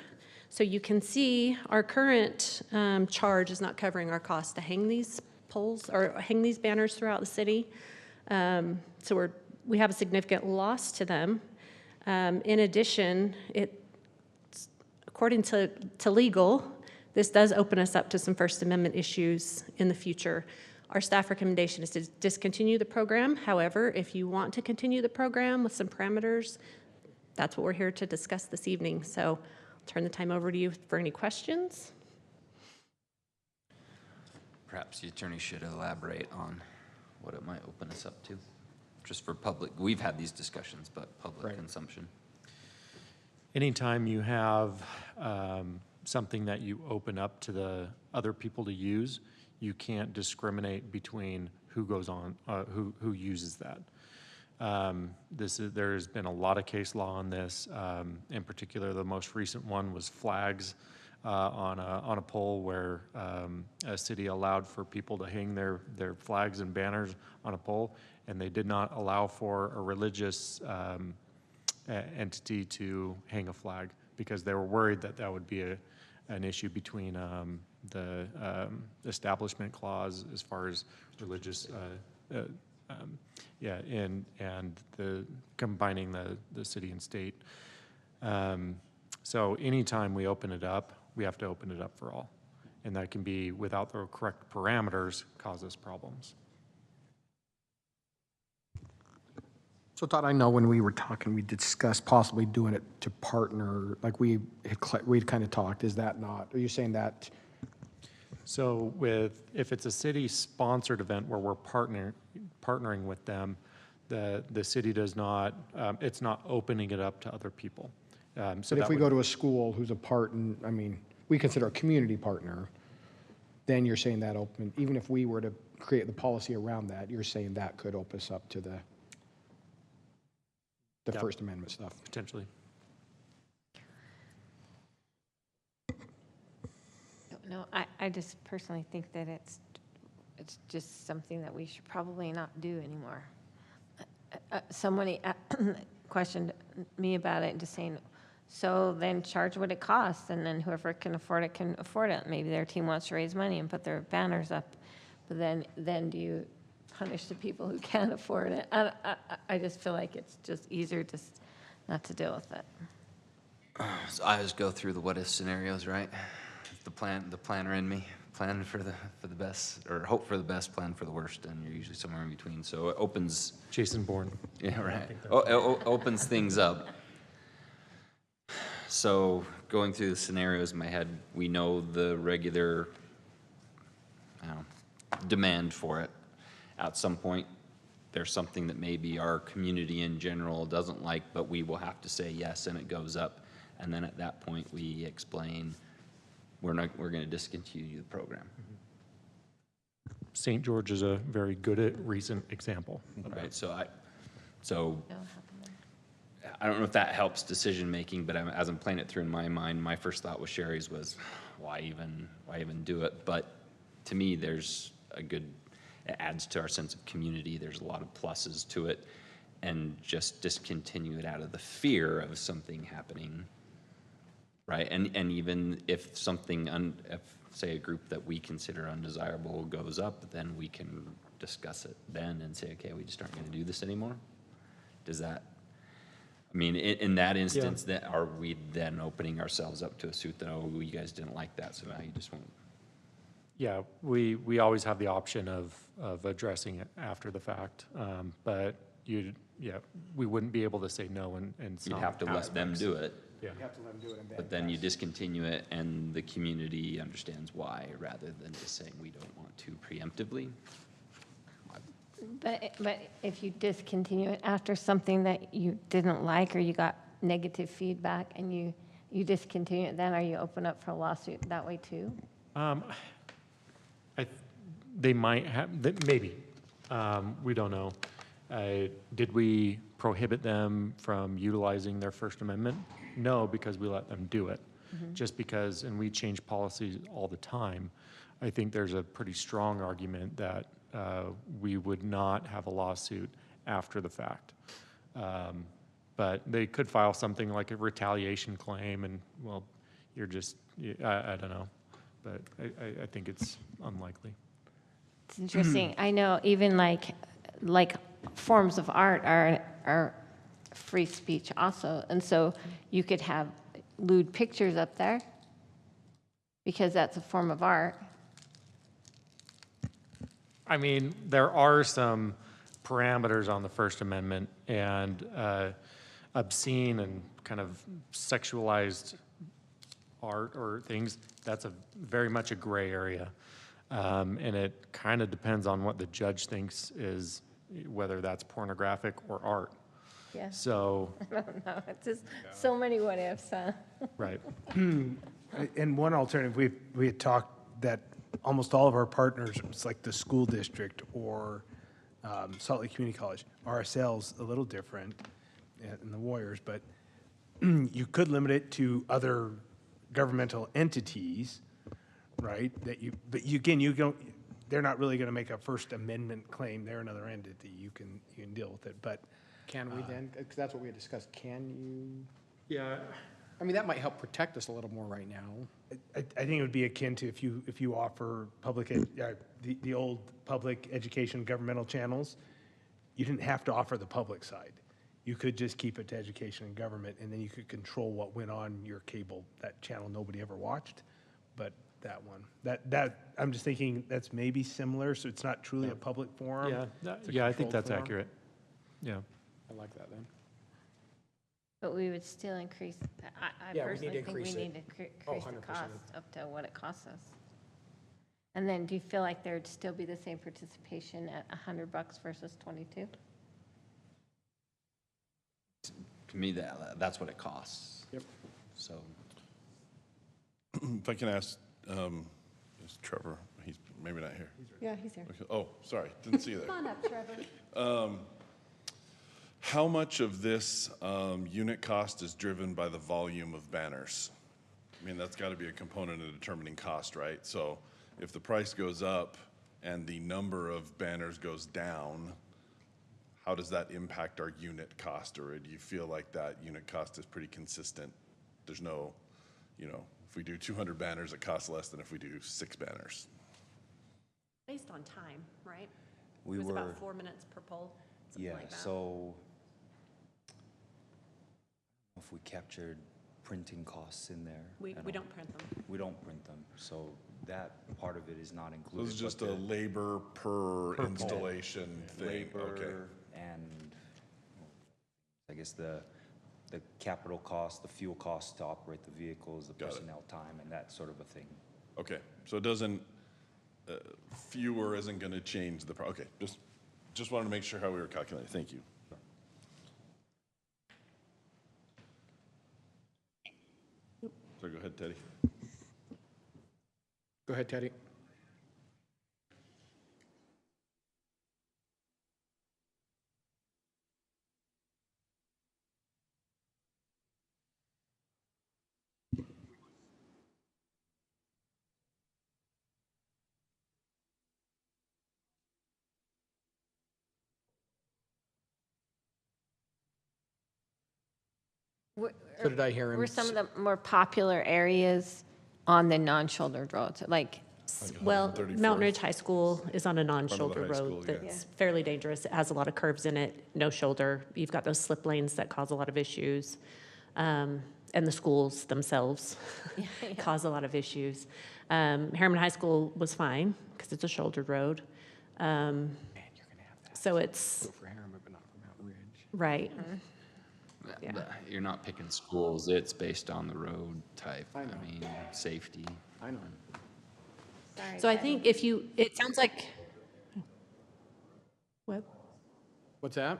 So you can see our current charge is not covering our cost to hang these poles or hang these banners throughout the city. So we have a significant loss to them. In addition, according to legal, this does open us up to some First Amendment issues in the future. Our staff recommendation is to discontinue the program. However, if you want to continue the program with some parameters, that's what we're here to discuss this evening. So I'll turn the time over to you for any questions. Perhaps the attorney should elaborate on what it might open us up to, just for public. We've had these discussions, but public consumption. Anytime you have something that you open up to the other people to use, you can't discriminate between who goes on, who uses that. There's been a lot of case law on this. In particular, the most recent one was flags on a pole where a city allowed for people to hang their flags and banners on a pole, and they did not allow for a religious entity to hang a flag because they were worried that that would be an issue between the establishment clause as far as religious, and the combining the city and state. So anytime we open it up, we have to open it up for all. And that can be, without the correct parameters, cause us problems. So Todd, I know when we were talking, we discussed possibly doing it to partner, like we'd kind of talked, is that not, are you saying that? So if it's a city-sponsored event where we're partnering with them, the city does not, it's not opening it up to other people. So But if we go to a school who's a we consider a community partner, then you're saying that open, even if we were to create the policy around that, you're saying that could open us up to the Yep. First Amendment stuff. Potentially. No, I just personally think that it's just something that we should probably not do anymore. Somebody questioned me about it, just saying, so then charge what it costs, and then whoever can afford it can afford it. Maybe their team wants to raise money and put their banners up, but then do you punish the people who can't afford it? I just feel like it's just easier just not to deal with it. So I always go through the what if scenarios, right? The planner in me, plan for the best, or hope for the best, plan for the worst, and you're usually somewhere in between. So it opens. Jason Bourne. Yeah, right. Opens things up. So going through the scenarios in my head, we know the regular demand for it. At some point, there's something that maybe our community in general doesn't like, but we will have to say yes, and it goes up. And then at that point, we explain we're going to discontinue the program. St. George is a very good recent example. Right. So I don't know if that helps decision making, but as I'm playing it through in my mind, my first thought with Sherry's was, why even do it? But to me, it adds to our sense of community. There's a lot of pluses to it, and just discontinue it out of the fear of something happening, right? And even if something, if say a group that we consider undesirable goes up, then we can discuss it then and say, okay, we just aren't going to do this anymore. Does that? I mean, in that instance, that are we then opening ourselves up to a suit that, oh, you guys didn't like that, so now you just won't? Yeah, we always have the option of addressing it after the fact, but we wouldn't be able to say no and you'd have to let them do it. Yeah. You have to let them do it. But then you discontinue it, and the community understands why, rather than just saying we don't want to preemptively. But if you discontinue it after something that you didn't like, or you got negative feedback and you discontinue it, then are you open up for a lawsuit that way too? They might have, maybe. We don't know. Did we prohibit them from utilizing their First Amendment? No, because we let them do it. Mm-hmm. Just because, and we change policies all the time, I think there's a pretty strong argument that we would not have a lawsuit after the fact. But they could file something like a retaliation claim, and, well, you're just, I don't know. But I think it's unlikely. It's interesting. I know even like forms of art are free speech also. And so you could have lewd pictures up there because that's a form of art. I mean, there are some parameters on the First Amendment, and obscene and kind of sexualized art or things, that's very much a gray area. And it kind of depends on what the judge thinks is, whether that's pornographic or art. Yeah. So. I don't know. It's just so many what ifs, huh? Right. And one alternative, we had talked that almost all of our partners, it's like the school district or Salt Lake Community College. RSL's a little different in the Warriors, but you could limit it to other governmental entities, right? But again, you don't, they're not really going to make a First Amendment claim. They're another entity. You can deal with it, but. Can we then, because that's what we had discussed, can you, Yeah. I mean, that might help protect us a little more right now. I think it would be akin to if you offer the old public education governmental channels, you didn't have to offer the public side. You could just keep it to education and government, and then you could control what went on your cable, that channel nobody ever watched. But that one, that I'm just thinking that's maybe similar, so it's not truly a public forum. Yeah, I think controlled that's forum. accurate. Yeah. I like that then. But we would still increase, I Yeah, we need to personally think we increase it. need to Oh, increase the 100%. cost up to what it costs us. And then do you feel like there'd still be the same participation at $100 versus 22? To me, that's what it costs. Yep. So, If I can ask, is Trevor, he's maybe not here. Yeah, he's here. Okay. Oh, sorry, didn't see you there. Come on up, Trevor. How much of this unit cost is driven by the volume of banners? I mean, that's got to be a component of determining cost, right? So if the price goes up and the number of banners goes down, how does that impact our unit cost? Or do you feel like that unit cost is pretty consistent? There's no, if we do 200 banners, it costs less than if we do 6 banners. Based on time, right? We It was were- about 4 minutes per poll, something like that. so if we captured printing costs in there. We and don't print them. We don't print them, so that part of it is not So included. this is just but a the labor per installation thing, okay. labor and I guess the capital cost, the fuel cost to operate the vehicles, the Got it. personnel time, and that sort of a thing. Okay, so it doesn't, fewer isn't going to change the, okay, just wanted to make sure how we were calculating. Thank you. So go ahead, Teddy. Go ahead, Teddy. So did I hear him? Were some of the more popular areas on the non-shouldered roads, like, Well, 134th. Mountain Ridge High School is on a non-shoulder high school, road yeah. that's fairly dangerous. It has a lot of curves in it, no shoulder. You've got those slip lanes that cause a lot of issues. And the schools themselves cause a lot of issues. Harriman High School was fine because it's a shouldered road. Man, you're going to have that. So it's, Go for Harriman, but not for Mountain Ridge. right. But- but You're not picking schools, it's based on the road type. I know. mean, safety. I know. sorry. So I Patty. think if you, it sounds like, what? What's that?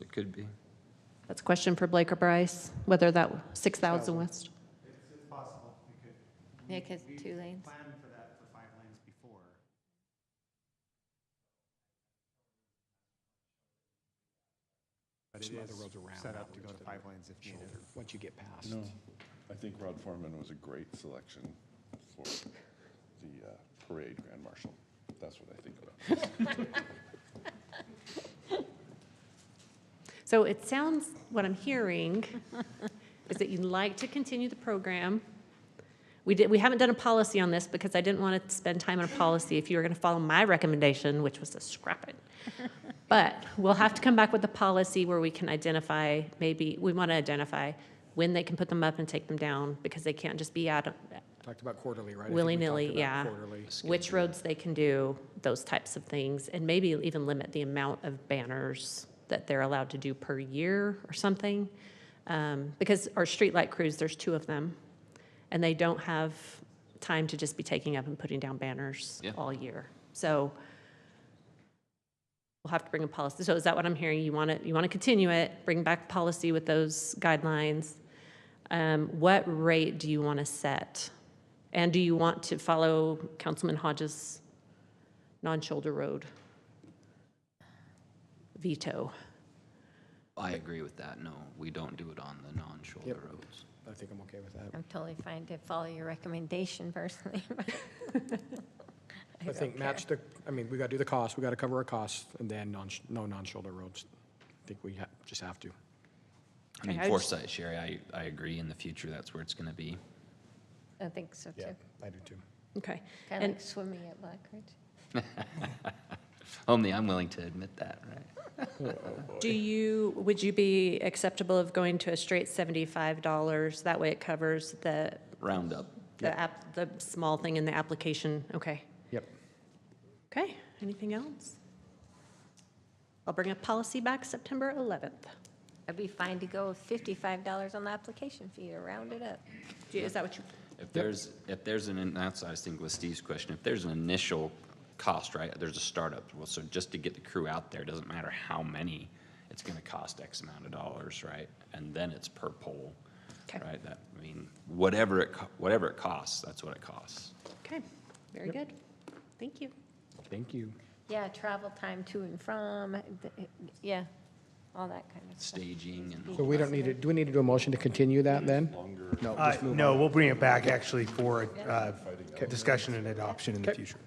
It could be. That's a question for Blake or Bryce, whether that 6,000 west. It's possible. We could. Yeah, 'cause we 2 lanes. planned for that for 5 lanes before. But Some it other is roads around set that up to go road to instead 5 lanes if needed. Once you get past. No, I think Rod Foreman was a great selection for the parade Grand Marshal. That's what I think about. So it sounds, what I'm hearing is that you'd like to continue the program. We haven't done a policy on this because I didn't want to spend time on a policy if you were going to follow my recommendation, which was to scrap it. But we'll have to come back with a policy where we can identify, maybe, we want to identify when they can put them up and take them down because they can't just be out Talked about quarterly, right? I think we willy-nilly, talked about yeah. quarterly. Which roads they can do, those types of things, and maybe even limit the amount of banners that they're allowed to do per year or something. Because our streetlight crews, there's 2 of them, and they don't have time to just be taking up and putting down banners Yeah. all year. So we'll have to bring a policy. So is that what I'm hearing? You want to continue it, bring back policy with those guidelines? What rate do you want to set? And do you want to follow Councilman Hodges' non-shoulder road veto? I agree with that. No, we don't do it on the non-shoulder Yep. roads. I think I'm okay with that. I'm totally fine to follow your recommendation personally. I think match the, I mean, we got to do the cost, we got to cover our costs, and then no non-shoulder roads. I think we just have to. I mean, Okay, I just- Forsyth, Sherry, I agree. In the future, that's where it's going to be. I think so too. I do too. Okay. Kind of And like swimming at Black Ridge. Only I'm willing to admit that, right? would you be acceptable of going to a straight $75? That way it covers the Roundup. the small thing in the application? Okay. Yep. Okay, anything else? I'll bring a policy back September 11th. I'd be fine to go with $55 on the application fee to round it up. Is that what you? If there's an, that's, I think with Steve's question, if there's an initial cost, right, there's a startup. Well, so just to get the crew out there, doesn't matter how many, it's going to cost X amount of dollars, right? And then it's per pole, Okay. right? That, I mean, whatever it costs, that's what it costs. Okay, very good. Thank you. Thank you. Yeah, travel time to and from, yeah, all that kind of stuff. Staging and. So we don't need to, do we need to do a motion to continue that then? No, just move No, on. we'll bring it back actually for discussion and adoption in the Okay. future.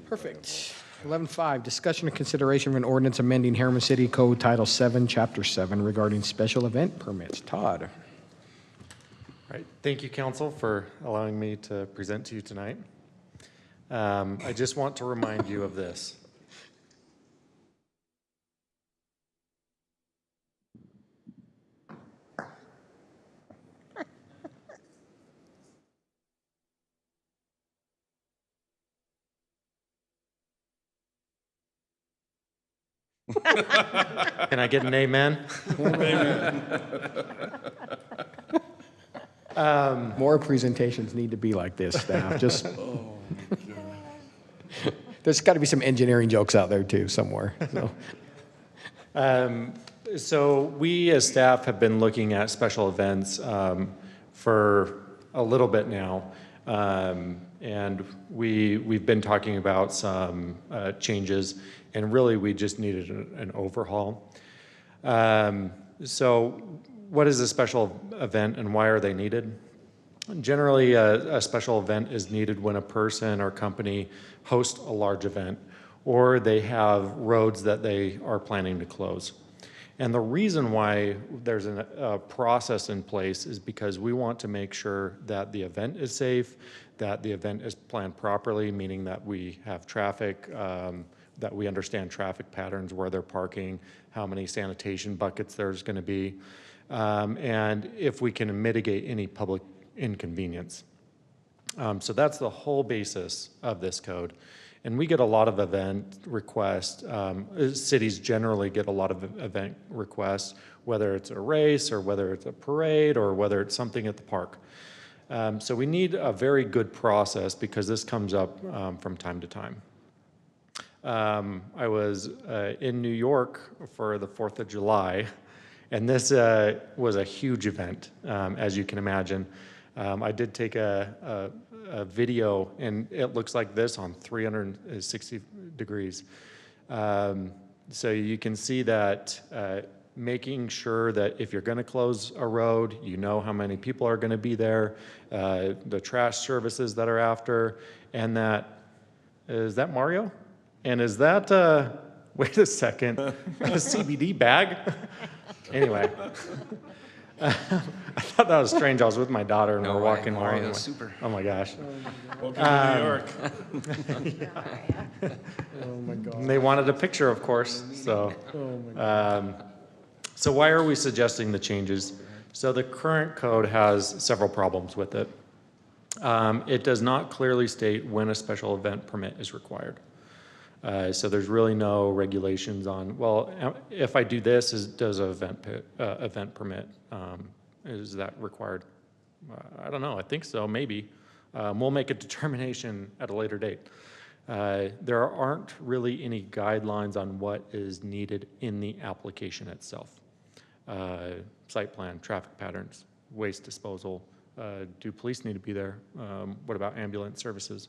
Perfect. 11.5, discussion and consideration of an ordinance amending Harriman City Code Title 7, Chapter 7 regarding special event permits. Todd? All right, thank you, council, for allowing me to present to you tonight. I just want to remind you of this. Can I get an amen? More presentations need to be like this, staff. Just, there's got to be some engineering jokes out there too, somewhere. So. So we as staff have been looking at special events for a little bit now. And we've been talking about some changes, and really we just needed an overhaul. So what is a special event and why are they needed? Generally, a special event is needed when a person or company hosts a large event, or they have roads that they are planning to close. And the reason why there's a process in place is because we want to make sure that the event is safe, that the event is planned properly, meaning that we have traffic, that we understand traffic patterns, where they're parking, how many sanitation buckets there's going to be, and if we can mitigate any public inconvenience. So that's the whole basis of this code. And we get a lot of event requests. Cities generally get a lot of event requests, whether it's a race or whether it's a parade or whether it's something at the park. So we need a very good process because this comes up from time to time. I was in New York for the 4th of July, and this was a huge event, as you can imagine. I did take a video, and it looks like this on 360 degrees. So you can see that making sure that if you're going to close a road, you know how many people are going to be there, the trash services that are after, and that, is that Mario? And is that, wait a second, a CBD bag? Anyway. I thought that was strange. I was with my daughter and we're walking along. Mario's super. Oh my gosh. Welcome to New York. Oh my God. And they wanted a picture, of course. So, so why are we suggesting the changes? So the current code has several problems with it. It does not clearly state when a special event permit is required. So there's really no regulations on, well, if I do this, does an event permit, is that required? I don't know, I think so, maybe. We'll make a determination at a later date. There aren't really any guidelines on what is needed in the application itself. site plan, traffic patterns, waste disposal. Do police need to be there? What about ambulance services?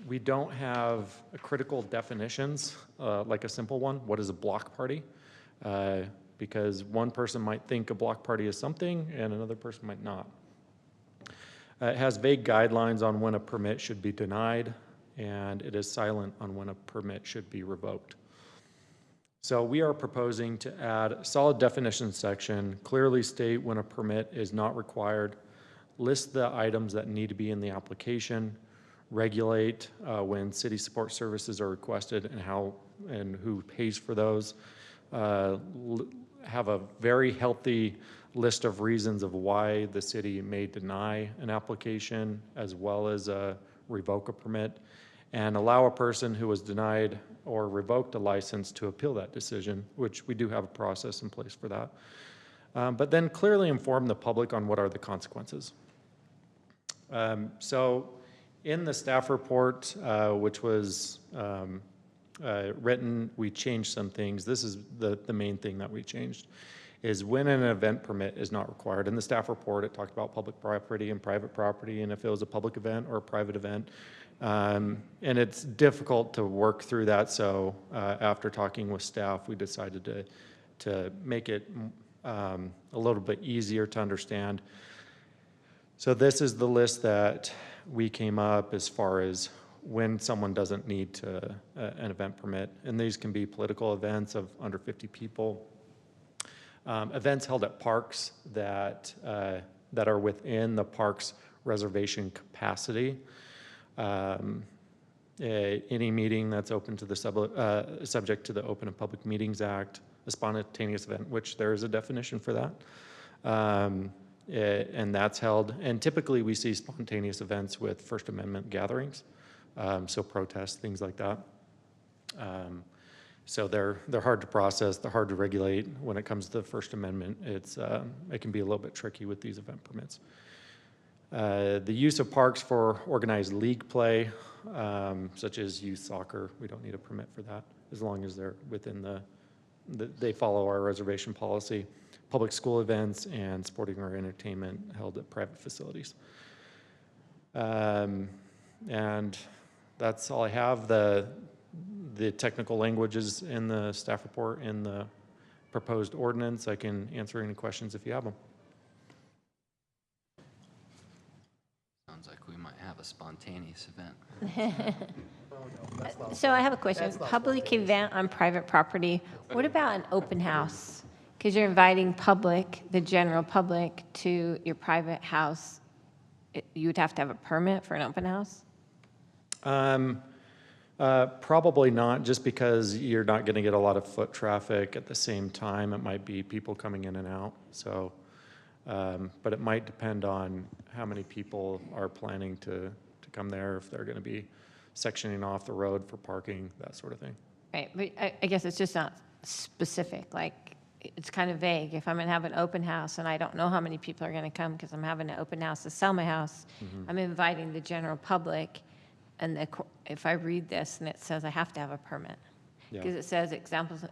We don't have critical definitions, like a simple one. What is a block party? Because one person might think a block party is something and another person might not. It has vague guidelines on when a permit should be denied, and it is silent on when a permit should be revoked. So we are proposing to add a solid definition section, clearly state when a permit is not required, list the items that need to be in the application, regulate when city support services are requested and how and who pays for those, have a very healthy list of reasons of why the city may deny an application as well as revoke a permit, and allow a person who was denied or revoked a license to appeal that decision, which we do have a process in place for that. But then clearly inform the public on what are the consequences. So in the staff report, which was written, we changed some things. This is the main thing that we changed, is when an event permit is not required. In the staff report, it talked about public property and private property, and if it was a public event or a private event. And it's difficult to work through that, so after talking with staff, we decided to make it a little bit easier to understand. So this is the list that we came up as far as when someone doesn't need an event permit. And these can be political events of under 50 people, events held at parks that are within the park's reservation capacity, any meeting that's open to the subject to the Open and Public Meetings Act, a spontaneous event, which there is a definition for that. And that's held, and typically we see spontaneous events with First Amendment gatherings, so protests, things like that. So they're hard to process, they're hard to regulate. When it comes to the First Amendment, it can be a little bit tricky with these event permits. The use of parks for organized league play, such as youth soccer, we don't need a permit for that, as long as they're within they follow our reservation policy. Public school events and sporting or entertainment held at private facilities. And that's all I have. The technical languages in the staff report and the proposed ordinance. I can answer any questions if you have them. Sounds like we might have a spontaneous event. So I have a question. Public event on private property. What about an open house? Because you're inviting the general public, to your private house. You would have to have a permit for an open house? Probably not, just because you're not going to get a lot of foot traffic at the same time. It might be people coming in and out. So, but it might depend on how many people are planning to come there, if they're going to be sectioning off the road for parking, that sort of thing. Right, but I guess it's just not specific. Like, it's kind of vague. If I'm going to have an open house and I don't know how many people are going to come because I'm having an open house to sell my house, I'm inviting the general public, and if I read this and it says I have to have a permit, because it says examples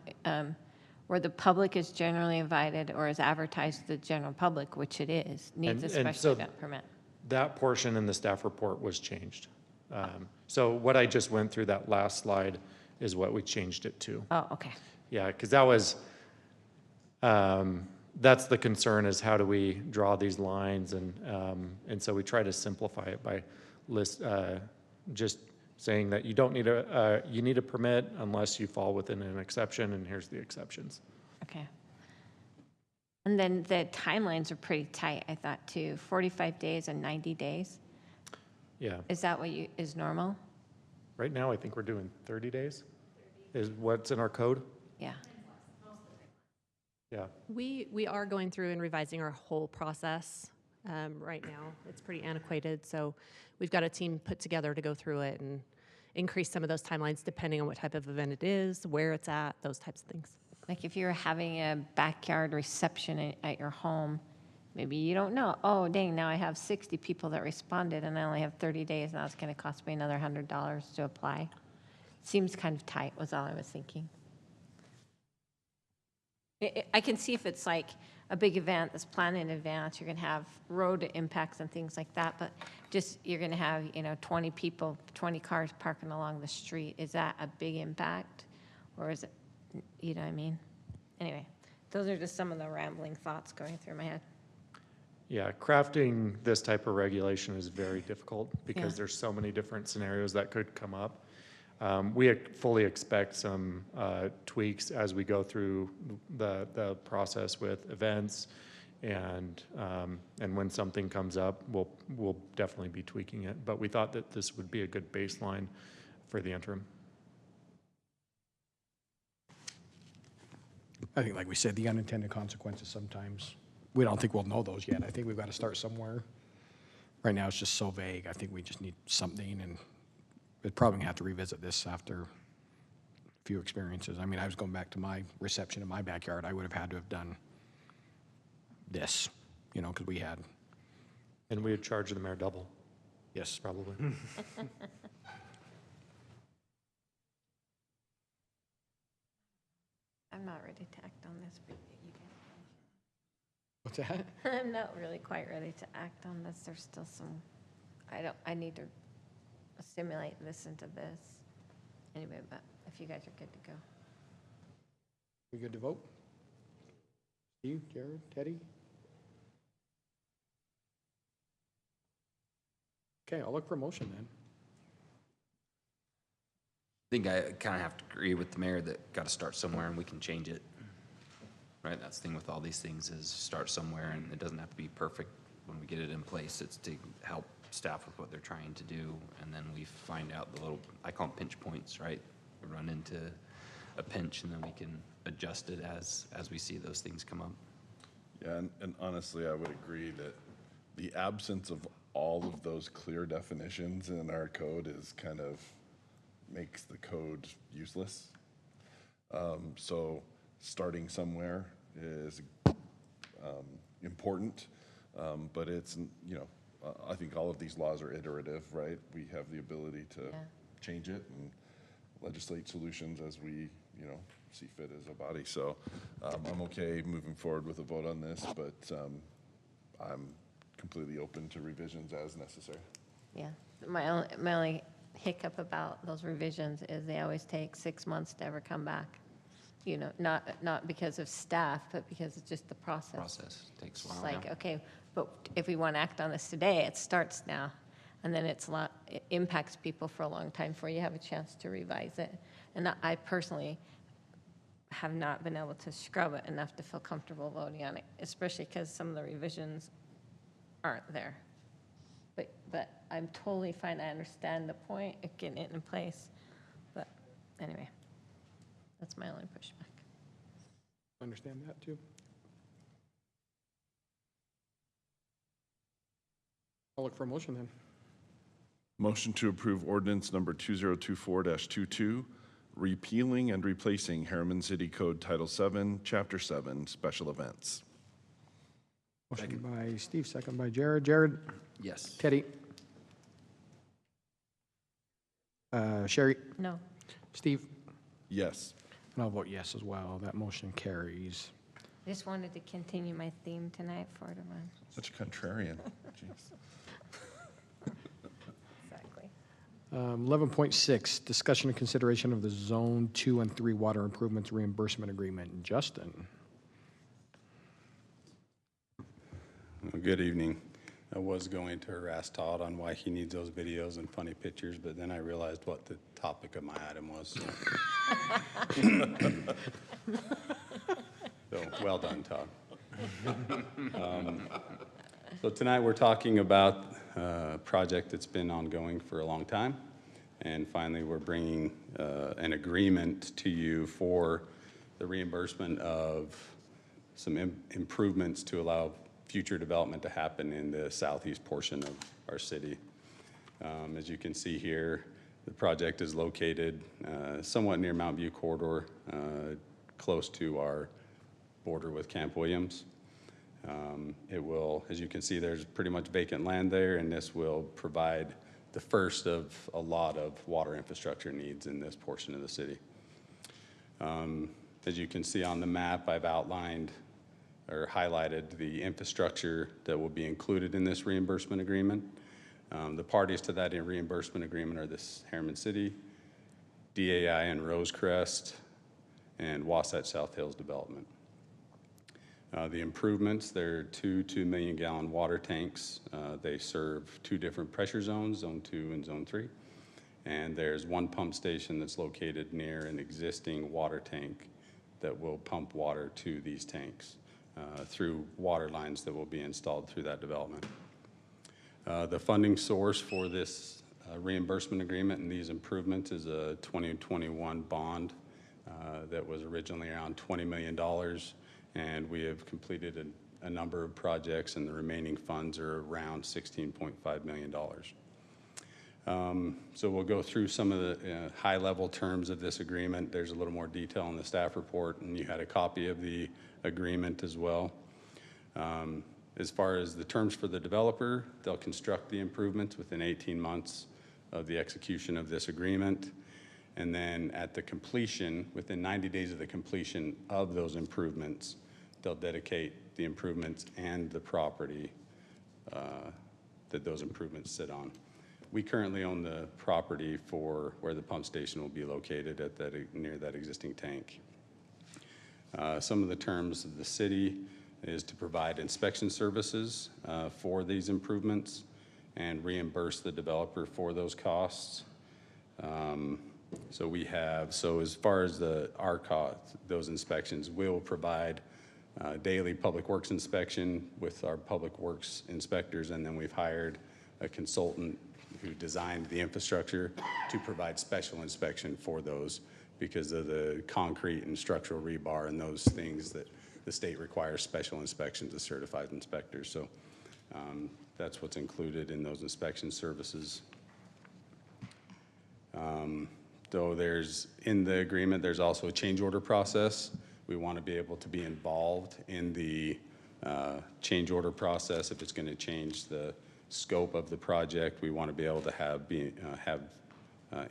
where the public is generally invited or is advertised to the general public, which it is, needs a special event permit. That portion in the staff report was changed. So what I just went through, that last slide, is what we changed it to. Oh, okay. Yeah, because that was, that's the concern, is how do we draw these lines, and so we try to simplify it by just saying that you don't need you need a permit unless you fall within an exception, and here's the exceptions. Okay. And then the timelines are pretty tight, I thought, too. 45 days and 90 days. Yeah. Is that what is normal? Right now, I think we're doing 30 days, is what's in our code. Yeah. Yeah. We are going through and revising our whole process right now. It's pretty antiquated, so we've got a team put together to go through it and increase some of those timelines depending on what type of event it is, where it's at, those types of things. Like if you're having a backyard reception at your home, maybe you don't know, oh, dang, now I have 60 people that responded and I only have 30 days, now it's going to cost me another $100 to apply. Seems kind of tight, was all I was thinking. I can see if it's like a big event that's planned in advance, you're gonna have road impacts and things like that, but just, you're gonna have, 20 people, 20 cars parking along the street. Is that a big impact? Or is it, you know what I mean? Anyway, those are just some of the rambling thoughts going through my head. Yeah, crafting this type of regulation is very difficult because Yeah. there's so many different scenarios that could come up. We fully expect some tweaks as we go through the process with events, and when something comes up, we'll definitely be tweaking it. But we thought that this would be a good baseline for the interim. I think, like we said, the unintended consequences sometimes, we don't think we'll know those yet. I think we've got to start somewhere. Right now, it's just so vague. I think we just need something, and we're probably going to have to revisit this after a few experiences. I mean, I was going back to my reception in my backyard. I would have had to have done this, because we had. And we would charge the mayor double. Yes. Probably. I'm not ready to act on this, but you can. What's that? I'm not really quite ready to act on this. There's still some, I need to assimilate and listen to this. Anyway, but if you guys are good to go. We good to vote? Steve, Jared, Teddy? Okay, I'll look for a motion then. I think I kind of have to agree with the mayor that got to start somewhere and we can change it. Right, that's the thing with all these things is start somewhere, and it doesn't have to be perfect when we get it in place. It's to help staff with what they're trying to do, and then we find out the little, I call them pinch points, right? We run into a pinch, and then we can adjust it as we see those things come up. Yeah, and honestly, I would agree that the absence of all of those clear definitions in our code is kind of makes the code useless. So starting somewhere is important, but it's, I think all of these laws are iterative, right? We have the ability to change it and legislate solutions as we, see fit as a body. So I'm okay moving forward with a vote on this, but I'm completely open to revisions as necessary. Yeah, my only hiccup about those revisions is they always take 6 months to ever come back. Not because of staff, but because it's just the process. Process takes a while. It's like, okay, but if we want to act on this today, it starts now. And then it impacts people for a long time before you have a chance to revise it. And I personally have not been able to scrub it enough to feel comfortable voting on it, especially because some of the revisions aren't there. But I'm totally fine. I understand the point of getting it in place. But anyway, that's my only pushback. Understand that too. I'll look for a motion then. Motion to approve ordinance number 2024-22, repealing and replacing Harriman City Code Title 7, Chapter 7, Special Events. Motion by Steve, second by Jared. Jared? Yes. Teddy? Sherry? No. Steve? Yes. And I'll vote yes as well. That motion carries. I just wanted to continue my theme tonight for the run. Such a contrarian. Jeez. Exactly. 11.6, discussion and consideration of the Zone 2 and 3 water improvements reimbursement agreement. Justin? Well, good evening. I was going to harass Todd on why he needs those videos and funny pictures, but then I realized what the topic of my item was. So well done, Todd. So tonight we're talking about a project that's been ongoing for a long time. And finally, we're bringing an agreement to you for the reimbursement of some improvements to allow future development to happen in the southeast portion of our city. As you can see here, the project is located somewhat near Mount View Corridor, close to our border with Camp Williams. It will, as you can see, there's pretty much vacant land there, and this will provide the first of a lot of water infrastructure needs in this portion of the city. As you can see on the map, I've outlined or highlighted the infrastructure that will be included in this reimbursement agreement. The parties to that reimbursement agreement are this Harriman City, DAI and Rosecrest, and Wasatch South Hills Development. The improvements, they're two 2-million-gallon water tanks. They serve 2 different pressure zones, Zone 2 and Zone 3. And there's 1 pump station that's located near an existing water tank that will pump water to these tanks through water lines that will be installed through that development. The funding source for this reimbursement agreement and these improvements is a 2021 bond that was originally around $20 million, and we have completed a number of projects, and the remaining funds are around $16.5 million. So we'll go through some of the high-level terms of this agreement. There's a little more detail in the staff report, and you had a copy of the agreement as well. As far as the terms for the developer, they'll construct the improvements within 18 months of the execution of this agreement. And then at the completion, within 90 days of the completion of those improvements, they'll dedicate the improvements and the property that those improvements sit on. We currently own the property for where the pump station will be located at that, near that existing tank. Some of the terms of the city is to provide inspection services for these improvements and reimburse the developer for those costs. So as far as our cost, those inspections, we'll provide daily public works inspection with our public works inspectors, and then we've hired a consultant who designed the infrastructure to provide special inspection for those because of the concrete and structural rebar and those things that the state requires special inspections of certified inspectors. So that's what's included in those inspection services. Though in the agreement, there's also a change order process. We want to be able to be involved in the change order process. If it's going to change the scope of the project, we want to be able to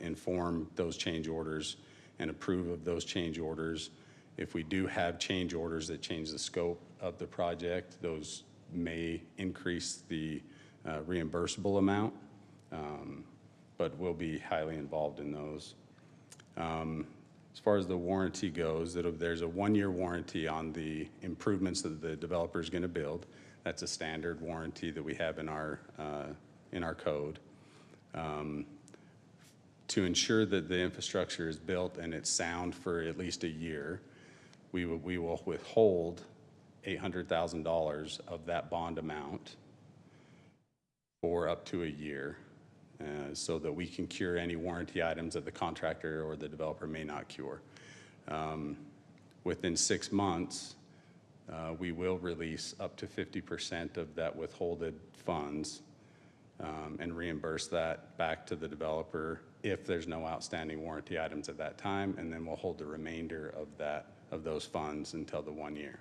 inform those change orders and approve of those change orders. If we do have change orders that change the scope of the project, those may increase the reimbursable amount, but we'll be highly involved in those. As far as the warranty goes, there's a 1-year warranty on the improvements that the developer is going to build. That's a standard warranty that we have in our code. To ensure that the infrastructure is built and it's sound for at least a year, we will withhold $800,000 of that bond amount for up to a year, so that we can cure any warranty items that the contractor or the developer may not cure. Within 6 months, we will release up to 50% of that withholded funds and reimburse that back to the developer if there's no outstanding warranty items at that time, and then we'll hold the remainder of those funds until the 1 year.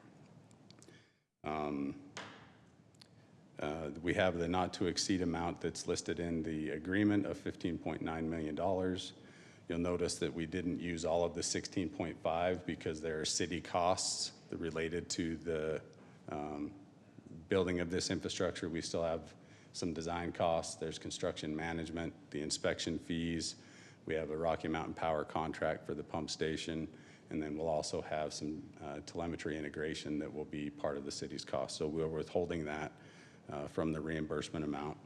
We have the not to exceed amount that's listed in the agreement of $15.9 million. You'll notice that we didn't use all of the 16.5 because there are city costs related to the building of this infrastructure. We still have some design costs. There's construction management, the inspection fees. We have a Rocky Mountain Power contract for the pump station, and then we'll also have some telemetry integration that will be part of the city's cost. So we're withholding that from the reimbursement amount.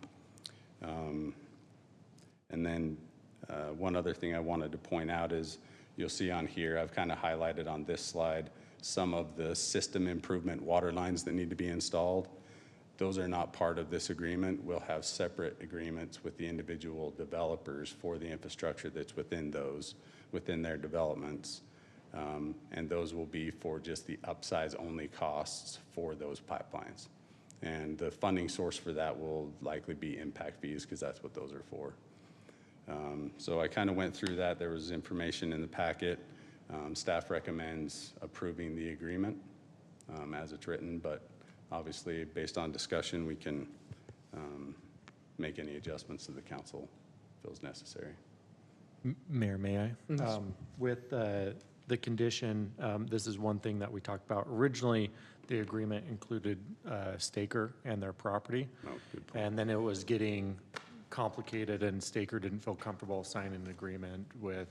And then one other thing I wanted to point out is you'll see on here, I've kind of highlighted on this slide some of the system improvement water lines that need to be installed. Those are not part of this agreement. We'll have separate agreements with the individual developers for the infrastructure that's within their developments. And those will be for just the upsize only costs for those pipelines. And the funding source for that will likely be impact fees because that's what those are for. So I kind of went through that. There was information in the packet. Staff recommends approving the agreement as it's written, but obviously based on discussion, we can make any adjustments that the council feels necessary. Mayor, may I? With The condition, this is one thing that we talked about. Originally, the agreement included Staker and their property. And then it was getting complicated, and Staker didn't feel comfortable signing an agreement with,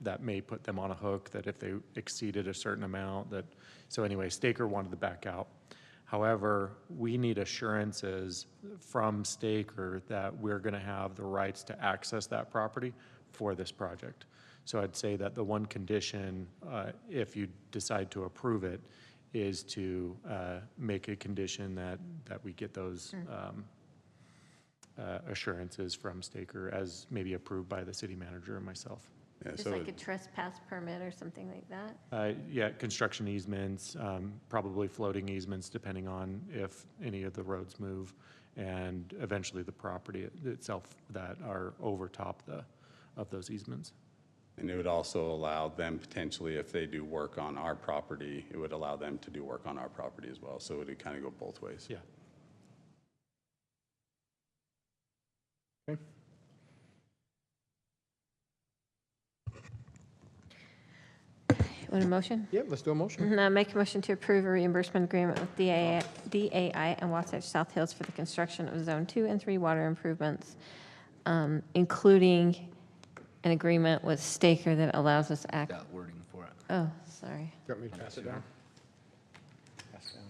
that may put them on a hook, that if they exceeded a certain amount, that, so anyway, Staker wanted to back out. However, we need assurances from Staker that we're going to have the rights to access that property for this project. So I'd say that the one condition, if you decide to approve it, is to make a condition that we get those assurances from Staker as maybe approved by the city manager and myself. Yeah, Just so like a trespass permit or something like that? Yeah, construction easements, probably floating easements depending on if any of the roads move, and eventually the property itself that are over top of those easements. And it would also allow them potentially, if they do work on our property, it would allow them to do work on our property as well. So it would kind of go both ways. Yeah. Okay. Want a motion? Yep, let's do a motion. Make a motion to approve a reimbursement agreement with DAI and Wasatch South Hills for the construction of Zone 2 and 3 water improvements, including an agreement with Staker that allows us to act. Got wording for it. Oh, sorry. You want me to pass it down? Pass down.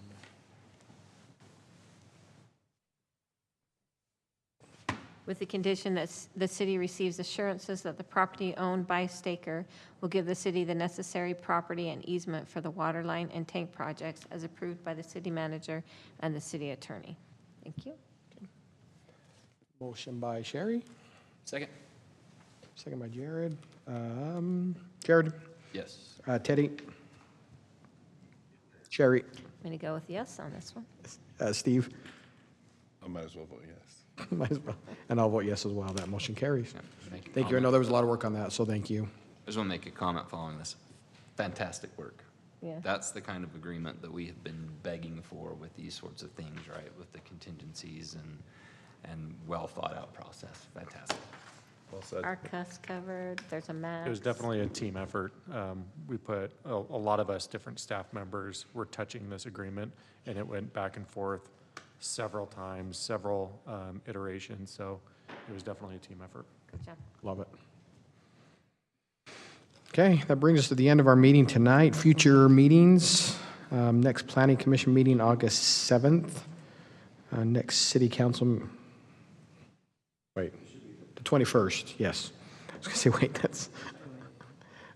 With the condition that the city receives assurances that the property owned by Staker will give the city the necessary property and easement for the water line and tank projects as approved by the city manager and the city attorney. Thank you. Motion by Sherry, Second? second by Jared. Jared, Yes. Teddy, Sherry, I'm going to go with yes on this one. Steve, I might as well vote yes. might as well. And I'll vote yes as well. That motion carries. Make a Thank you. I know comment. there was a lot of work on that, so thank you. I just want to make a comment following this. Fantastic work. Yeah. That's the kind of agreement that we have been begging for with these sorts of things, right? With the contingencies and well thought out process. Fantastic. Well said. Our cuss covered, there's a map. It was definitely a team effort. We put, a lot of us, different staff members, were touching this agreement, and it went back and forth several times, several iterations, so it was definitely a team effort. Good job. Love it. Okay, that brings us to the end of our meeting tonight. Future meetings, next Planning Commission meeting, August 7th. Next City Council, wait, the 21st, yes. I was gonna say, wait, that's,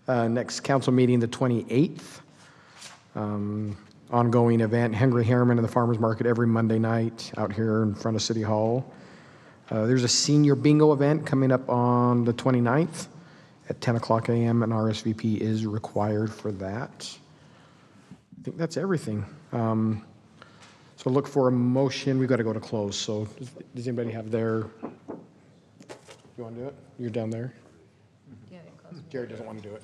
next council meeting, the 28th. Ongoing event, Henry Harriman and the Farmers Market every Monday night out here in front of City Hall. There's a senior bingo event coming up on the 29th at 10 o'clock a.m. and RSVP is required for that. I think that's everything. So look for a motion. We've got to go to close. So does anybody have their, you want to do it? You're down there? Jared doesn't want to do it.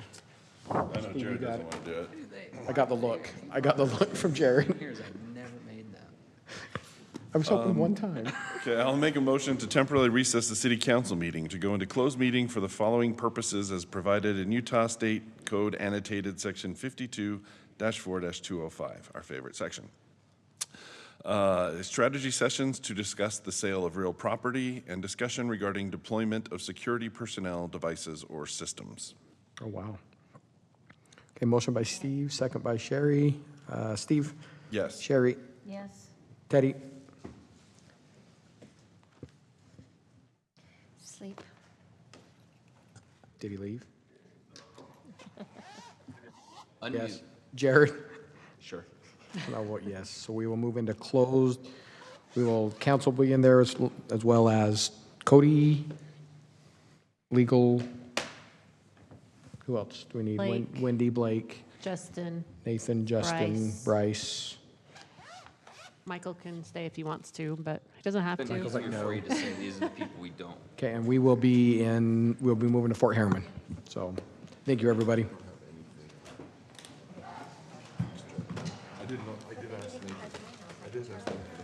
I know Steve, you Jared got doesn't it. want to do it. I got the look. I got the look from Jared. Here's, I've never made that. I was hoping one time. Okay, I'll make a motion to temporarily recess the city council meeting to go into closed meeting for the following purposes as provided in Utah State Code annotated section 52-4-205, our favorite section. Strategy sessions to discuss the sale of real property and discussion regarding deployment of security personnel, devices, or systems. Oh, wow. Okay, motion by Steve, second by Sherry. Steve? Yes. Sherry? Yes. Teddy? Sleep. Did he leave? Unmute. Yes. Jared? Sure. And I'll vote yes. So we will move into closed. We will, council will be in there as well as Cody, legal. Who else do we need? Blake. Wendy, Blake, Justin, Nathan, Justin, Bryce. Michael can stay if he wants to, but he doesn't have Been to. too afraid to say these are the people we don't. Okay, and we'll be moving to Fort Harriman. So, thank you, everybody. I did ask Nathan.